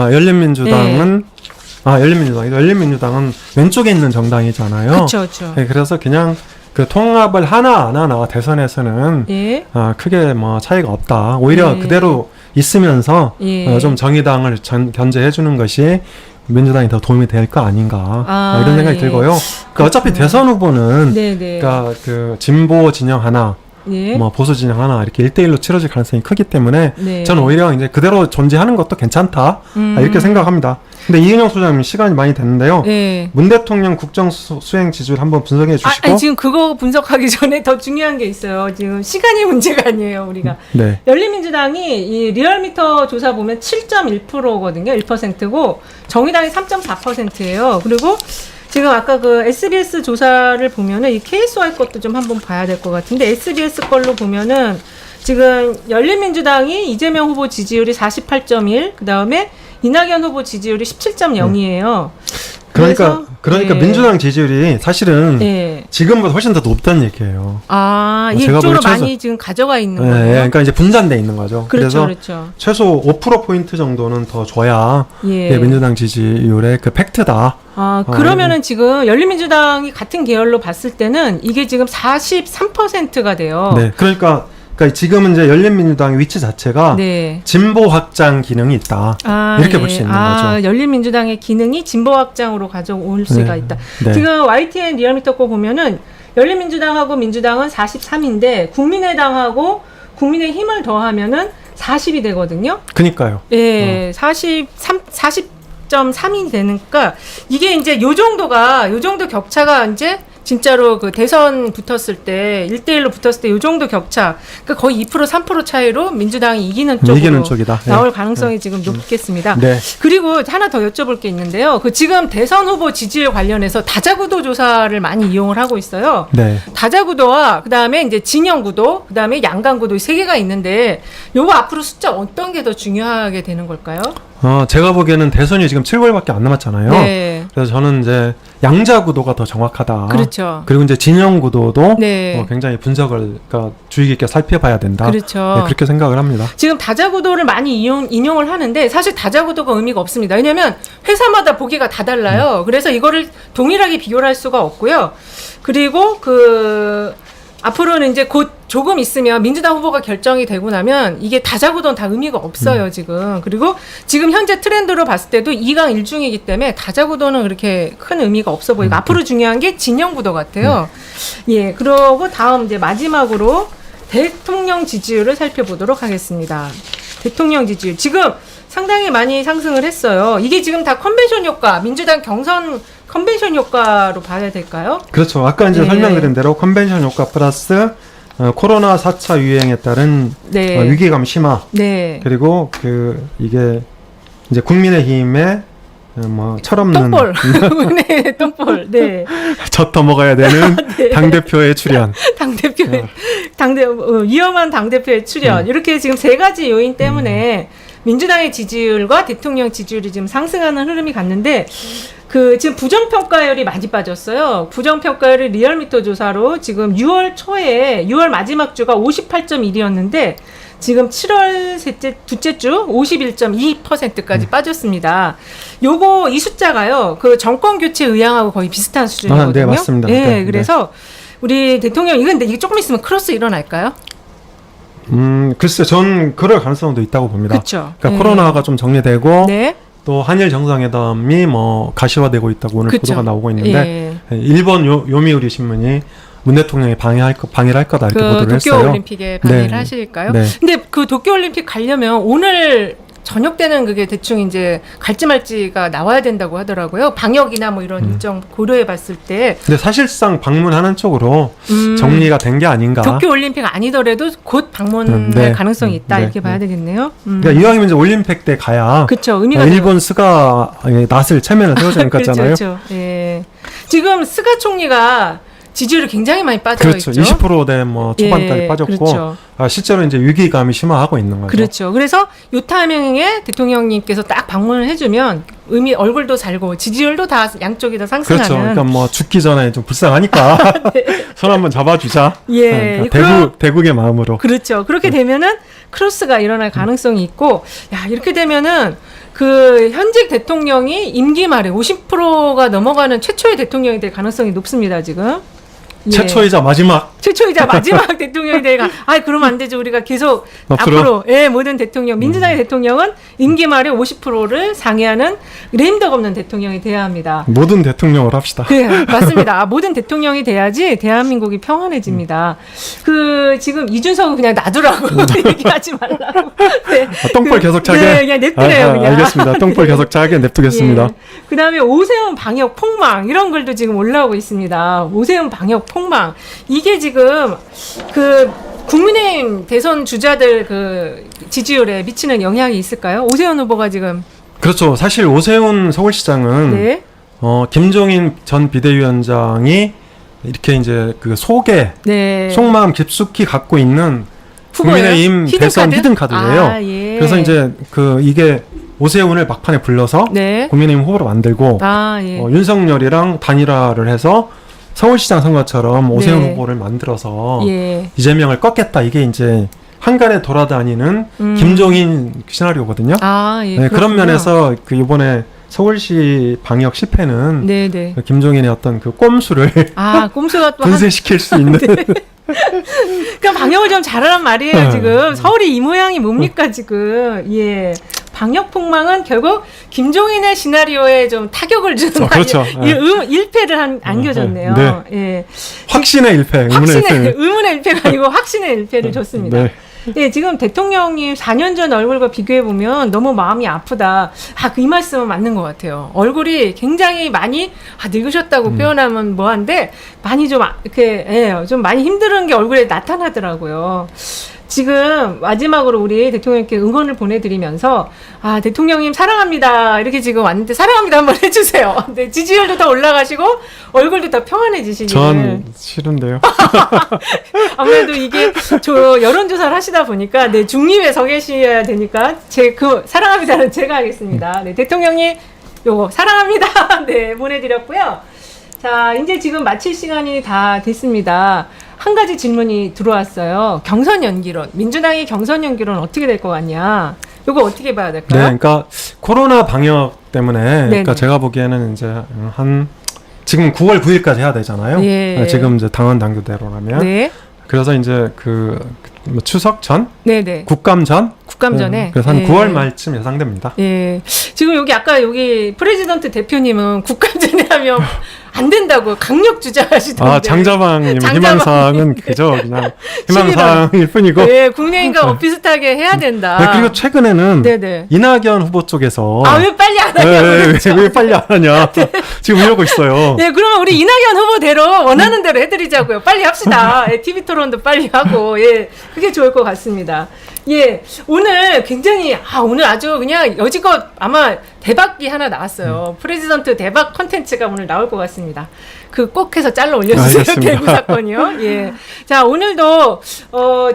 Speaker 2: 열린민주당은 왼쪽에 있는 정당이잖아요.
Speaker 1: 그쵸.
Speaker 2: 네, 그래서 그냥 그 통합을 하나 안 하나 대선에서는
Speaker 1: 예.
Speaker 2: 크게 뭐 차이가 없다. 오히려
Speaker 1: 예.
Speaker 2: 그대로 있으면서
Speaker 1: 예.
Speaker 2: 좀 정의당을 견제해 주는 것이 민주당이 더 도움이 될 거 아닌가 이런 생각이 들고요. 그러니까 어차피 대선 후보는 그러니까 그 진보 진영 하나,
Speaker 1: 예.
Speaker 2: 뭐 보수 진영 하나 이렇게 1대1로 치러질 가능성이 크기 때문에 저는 오히려 이제 그대로 존재하는 것도 괜찮다 이렇게 생각합니다. 근데 이은영 소장님 시간이 많이 됐는데요. 문 대통령 국정수행 지지율 한번 분석해 주시고.
Speaker 1: 지금 그거 분석하기 전에 더 중요한 게 있어요. 지금 시간이 문제가 아니에요, 우리가.
Speaker 2: 네.
Speaker 1: 열린민주당이 이 리얼미터 조사 보면 7.1%거든요. 1%고 정의당이 3.4%예요. 그리고 지금 아까 그 SBS 조사를 보면은 이 KSY 것도 좀 한번 봐야 될 것 같은데 SBS 걸로 보면은 지금 열린민주당이 이재명 후보 지지율이 48.1, 그 다음에 이낙연 후보 지지율이 17.0이에요.
Speaker 2: 그러니까 민주당 지지율이 사실은 지금보다 훨씬 더 높다는 얘기예요.
Speaker 1: 이쪽으로 많이 지금 가져가 있는 거예요.
Speaker 2: 그러니까 이제 분산돼 있는 거죠.
Speaker 1: 그렇죠.
Speaker 2: 최소 5%포인트 정도는 더 줘야 민주당 지지율의 그 팩트다.
Speaker 1: 그러면은 지금 열린민주당이 같은 계열로 봤을 때는 이게 지금 43%가 돼요.
Speaker 2: 네. 그러니까 지금은 이제 열린민주당의 위치 자체가 진보 확장 기능이 있다. 이렇게 볼 수 있는 거죠.
Speaker 1: 열린민주당의 기능이 진보 확장으로 가져올 수가 있다. 지금 YTN 리얼미터 거 보면은 열린민주당하고 민주당은 43인데 국민의당하고 국민의힘을 더하면은 40이 되거든요.
Speaker 2: 그니까요.
Speaker 1: 40.3이 되니까 이게 이제 요 정도 격차가 이제 진짜로 그 대선 붙었을 때 1대1로 붙었을 때 이 정도 격차, 그러니까 거의 2% 3% 차이로 민주당이 이기는 쪽이다. 나올 가능성이 지금 높겠습니다. 그리고 하나 더 여쭤볼 게 있는데요. 그 지금 대선 후보 지지율 관련해서 다자구도 조사를 많이 이용을 하고 있어요. 다자구도와 그다음에 이제 진영구도, 그다음에 양강구도 세 개가 있는데 요거 앞으로 숫자 어떤 게 더 중요하게 되는 걸까요?
Speaker 2: 제가 보기에는 대선이 지금 7개월밖에 안 남았잖아요. 그래서 저는 이제 양자 구도가 더 정확하다.
Speaker 1: 그렇죠.
Speaker 2: 그리고 이제 진영 구도도 굉장히 분석을 그러니까 주의 깊게 살펴봐야 된다.
Speaker 1: 그렇죠.
Speaker 2: 그렇게 생각을 합니다.
Speaker 1: 지금 다자구도를 많이 인용을 하는데 사실 다자구도가 의미가 없습니다. 왜냐하면 회사마다 보기가 다 달라요. 그래서 이거를 동일하게 비교를 할 수가 없고요. 그리고 앞으로는 이제 곧 조금 있으면 민주당 후보가 결정이 되고 나면 이게 다자구도는 다 의미가 없어요, 지금. 그리고 지금 현재 트렌드로 봤을 때도 2강 1중이기 때문에 다자구도는 그렇게 큰 의미가 없어 보이고 앞으로 중요한 게 진영구도 같아요. 그러고 다음 이제 마지막으로 대통령 지지율을 살펴보도록 하겠습니다. 대통령 지지율. 지금 상당히 많이 상승을 했어요. 이게 지금 다 컨벤션 효과, 민주당 경선 컨벤션 효과로 봐야 될까요?
Speaker 2: 그렇죠. 아까 이제 설명드린 대로 컨벤션 효과 플러스 코로나 4차 유행에 따른 위기감 심화. 그리고 이게 이제 국민의힘의 철없는
Speaker 1: 똥볼. 똥볼.
Speaker 2: 젖더 먹어야 되는 당대표의 출현.
Speaker 1: 위험한 당대표의 출현. 이렇게 지금 세 가지 요인 때문에 민주당의 지지율과 대통령 지지율이 지금 상승하는 흐름이 갔는데 지금 부정평가율이 많이 빠졌어요. 부정평가율이 리얼미터 조사로 지금 6월 마지막 주가 58.1이었는데 지금 7월 둘째 주 51.2%까지 빠졌습니다. 이 숫자가요. 그 정권 교체 의향하고 거의 비슷한 수준이거든요.
Speaker 2: 네, 맞습니다.
Speaker 1: 네, 그래서 우리 대통령 근데 이게 조금 있으면 크로스 일어날까요?
Speaker 2: 글쎄, 전 그럴 가능성도 있다고 봅니다.
Speaker 1: 그렇죠.
Speaker 2: 그러니까 코로나가 좀 정리되고
Speaker 1: 네.
Speaker 2: 또 한일 정상회담이 뭐 가시화되고 있다고 오늘
Speaker 1: 그쵸.
Speaker 2: 보도가 나오고 있는데 일본 요미우리 신문이 문 대통령이 방해를 할 거다 이렇게 보도를 했어요.
Speaker 1: 도쿄올림픽에 방해를
Speaker 2: 네.
Speaker 1: 하실까요?
Speaker 2: 네.
Speaker 1: 근데 그 도쿄올림픽 가려면 오늘 저녁 때는 그게 대충 이제 갈지 말지가 나와야 된다고 하더라고요. 방역이나 뭐 이런 일정 고려해 봤을 때.
Speaker 2: 근데 사실상 방문하는 쪽으로 정리가 된 게 아닌가.
Speaker 1: 도쿄올림픽 아니더라도 곧 방문할
Speaker 2: 네.
Speaker 1: 가능성이 있다.
Speaker 2: 네.
Speaker 1: 이렇게 봐야 되겠네요.
Speaker 2: 그러니까 이왕이면 이제 올림픽 때 가야
Speaker 1: 그렇죠. 의미가
Speaker 2: 일본 스가 낫을 체면을 세워주니까
Speaker 1: 그렇죠,
Speaker 2: 있잖아요.
Speaker 1: 그렇죠. 예. 지금 스가 총리가 지지율이 굉장히 많이 빠져
Speaker 2: 그렇죠.
Speaker 1: 있죠.
Speaker 2: 20%대 뭐 초반까지 빠졌고
Speaker 1: 그렇죠.
Speaker 2: 실제로 이제 위기감이 심화하고 있는 거죠.
Speaker 1: 그렇죠. 그래서 요 타이밍에 대통령님께서 딱 방문을 해주면 얼굴도 살고 지지율도 다 양쪽이 다 상승하는.
Speaker 2: 그렇죠. 그러니까 뭐 죽기 전에 좀 불쌍하니까 손 한번 잡아주자.
Speaker 1: 예.
Speaker 2: 그러니까 대국의 마음으로.
Speaker 1: 그렇죠. 그렇게 되면은 크로스가 일어날 가능성이 있고, 야 이렇게 되면은 그 현직 대통령이 임기 말에 50%가 넘어가는 최초의 대통령이 될 가능성이 높습니다. 지금. 예.
Speaker 2: 최초이자 마지막
Speaker 1: 대통령이 될 그러면 안 되죠. 우리가 계속
Speaker 2: 앞으로
Speaker 1: 모든 대통령, 민주당의 대통령은 임기 말에 50%를 상회하는 레임덕 없는 대통령이 돼야 합니다.
Speaker 2: 모든 대통령을 합시다.
Speaker 1: 네, 맞습니다. 모든 대통령이 돼야지 대한민국이 평안해집니다. 지금 이준석은 그냥 놔두라고 얘기하지 말라고. 네.
Speaker 2: 똥볼 계속 차게.
Speaker 1: 네, 그냥 냅두래요. 그냥.
Speaker 2: 알겠습니다. 똥볼 계속 차게 냅두겠습니다.
Speaker 1: 예. 그다음에 오세훈 방역 폭망 이런 글도 지금 올라오고 있습니다. 오세훈 방역 폭망 이게 지금 국민의힘 대선 주자들 지지율에 미치는 영향이 있을까요? 오세훈 후보가 지금
Speaker 2: 그렇죠. 사실 오세훈 서울시장은
Speaker 1: 네.
Speaker 2: 김종인 전 비대위원장이 이렇게 이제 속마음 깊숙이 갖고 있는
Speaker 1: 후보예요?
Speaker 2: 국민의힘 대선 히든카드예요.
Speaker 1: 예.
Speaker 2: 그래서 이제 이게 오세훈을 막판에 불러서
Speaker 1: 네.
Speaker 2: 국민의힘 후보로 만들고
Speaker 1: 예.
Speaker 2: 윤석열이랑 단일화를 해서 서울시장 선거처럼 오세훈
Speaker 1: 네.
Speaker 2: 후보를 만들어서
Speaker 1: 예.
Speaker 2: 이재명을 꺾겠다. 이게 이제 한간에 돌아다니는 김종인 시나리오거든요.
Speaker 1: 예.
Speaker 2: 네, 그런 면에서 이번에 서울시 방역 실패는
Speaker 1: 네네.
Speaker 2: 김종인의 어떤 꼼수를
Speaker 1: 꼼수가 또
Speaker 2: 분쇄시킬 수 있는.
Speaker 1: 그러니까 방역을 좀 잘하란 말이에요. 지금 서울이 이 모양이 뭡니까 지금. 예. 방역 폭망은 결국 김종인의 시나리오에 좀 타격을 주는
Speaker 2: 그렇죠.
Speaker 1: 일패를 안겨줬네요.
Speaker 2: 네.
Speaker 1: 예.
Speaker 2: 확신의 일패,
Speaker 1: 의문의 일패가 아니고 확신의 일패를 줬습니다.
Speaker 2: 네.
Speaker 1: 네, 지금 대통령님 4년 전 얼굴과 비교해 보면 너무 마음이 아프다. 이 말씀은 맞는 것 같아요. 얼굴이 굉장히 많이 늙으셨다고 표현하면 뭐한데 많이 좀 이렇게 좀 많이 힘든 게 얼굴에 나타나더라고요. 지금 마지막으로 우리 대통령께 응원을 보내드리면서 대통령님 사랑합니다 이렇게 지금 왔는데 사랑합니다 한번 해주세요. 네, 지지율도 더 올라가시고 얼굴도 더 평안해지시길.
Speaker 2: 전 싫은데요.
Speaker 1: 아무래도 이게 여론조사를 하시다 보니까 중립에 서 계셔야 되니까 사랑합니다는 제가 하겠습니다. 네, 대통령님 요거 사랑합니다. 네, 보내드렸고요. 자, 이제 지금 마칠 시간이 다 됐습니다. 한 가지 질문이 들어왔어요. 경선 연기론. 민주당의 경선 연기론 어떻게 될 것 같냐? 요거 어떻게 봐야 될까요?
Speaker 2: 네, 그러니까 코로나 방역 때문에 그러니까 제가 보기에는 이제 지금 9월 9일까지 해야 되잖아요.
Speaker 1: 예.
Speaker 2: 지금 이제 당헌 당규대로라면.
Speaker 1: 네.
Speaker 2: 그래서 이제 추석 전,
Speaker 1: 네네.
Speaker 2: 국감 전,
Speaker 1: 국감 전에.
Speaker 2: 그래서 한 9월 말쯤 예상됩니다.
Speaker 1: 예. 지금 여기 프레지던트 대표님은 국감 전에 하면 안 된다고 강력 주장하시던데.
Speaker 2: 장자방님 희망사항은 그저 그냥 희망사항일 뿐이고.
Speaker 1: 네, 국민의힘과 비슷하게 해야 된다.
Speaker 2: 네, 그리고 최근에는
Speaker 1: 네네.
Speaker 2: 이낙연 후보 쪽에서
Speaker 1: 왜 빨리 안 하냐?
Speaker 2: 왜 빨리 안 하냐? 지금 이러고 있어요.
Speaker 1: 네, 그러면 우리 이낙연 후보대로 원하는 대로 해드리자고요. 빨리 합시다. TV 토론도 빨리 하고, 그게 좋을 것 같습니다. 예, 오늘 굉장히, 오늘 아주 그냥 여지껏 아마 대박이 하나 나왔어요. 프레지던트 대박 컨텐츠가 오늘 나올 것 같습니다. 그 꼭 해서 잘라 올려주세요.
Speaker 2: 알겠습니다.
Speaker 1: 대구 사건이요. 예. 자, 오늘도,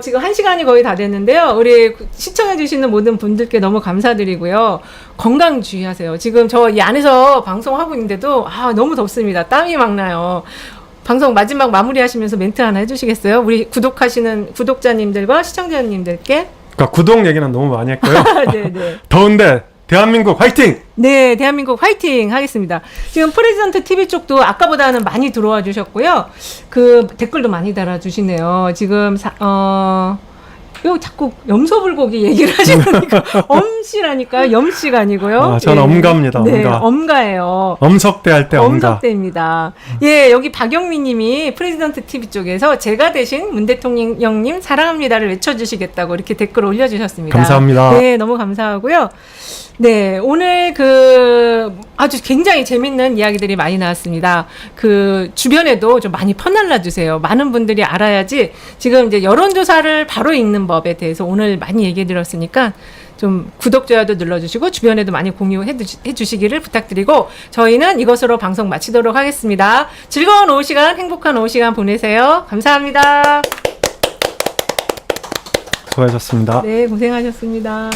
Speaker 1: 지금 1시간이 거의 다 됐는데요. 우리 시청해주시는 모든 분들께 너무 감사드리고요. 건강 주의하세요. 지금 저 이 안에서 방송하고 있는데도, 너무 덥습니다. 땀이 막 나요. 방송 마지막 마무리하시면서 멘트 하나 해주시겠어요? 우리 구독하시는 구독자님들과 시청자님들께.
Speaker 2: 그러니까 구독 얘기는 너무 많이 했고요.
Speaker 1: 네네.
Speaker 2: 더운데 대한민국 화이팅!
Speaker 1: 네, 대한민국 화이팅 하겠습니다. 지금 프레지던트 TV 쪽도 아까보다는 많이 들어와 주셨고요. 그 댓글도 많이 달아주시네요. 지금 요 자꾸 염소불고기 얘기를 하시니까 엄씨라니까 염씨가 아니고요.
Speaker 2: 전 엄가입니다.
Speaker 1: 네,
Speaker 2: 엄가.
Speaker 1: 엄가예요.
Speaker 2: 엄석대 할 때 엄가.
Speaker 1: 엄석대입니다. 예, 여기 박영미 님이 프레지던트 TV 쪽에서 제가 대신 문 대통령님 사랑합니다를 외쳐주시겠다고 이렇게 댓글 올려주셨습니다.
Speaker 2: 감사합니다.
Speaker 1: 네, 너무 감사하고요. 네, 오늘 아주 굉장히 재밌는 이야기들이 많이 나왔습니다. 주변에도 좀 많이 퍼날라 주세요. 많은 분들이 알아야지 지금 이제 여론조사를 바로 읽는 법에 대해서 오늘 많이 얘기해 드렸으니까 좀 구독, 좋아요도 눌러주시고 주변에도 많이 공유해 주시기를 부탁드리고 저희는 이것으로 방송 마치도록 하겠습니다. 즐거운 오후 시간, 행복한 오후 시간 보내세요. 감사합니다.
Speaker 2: 수고하셨습니다.
Speaker 1: 네, 고생하셨습니다.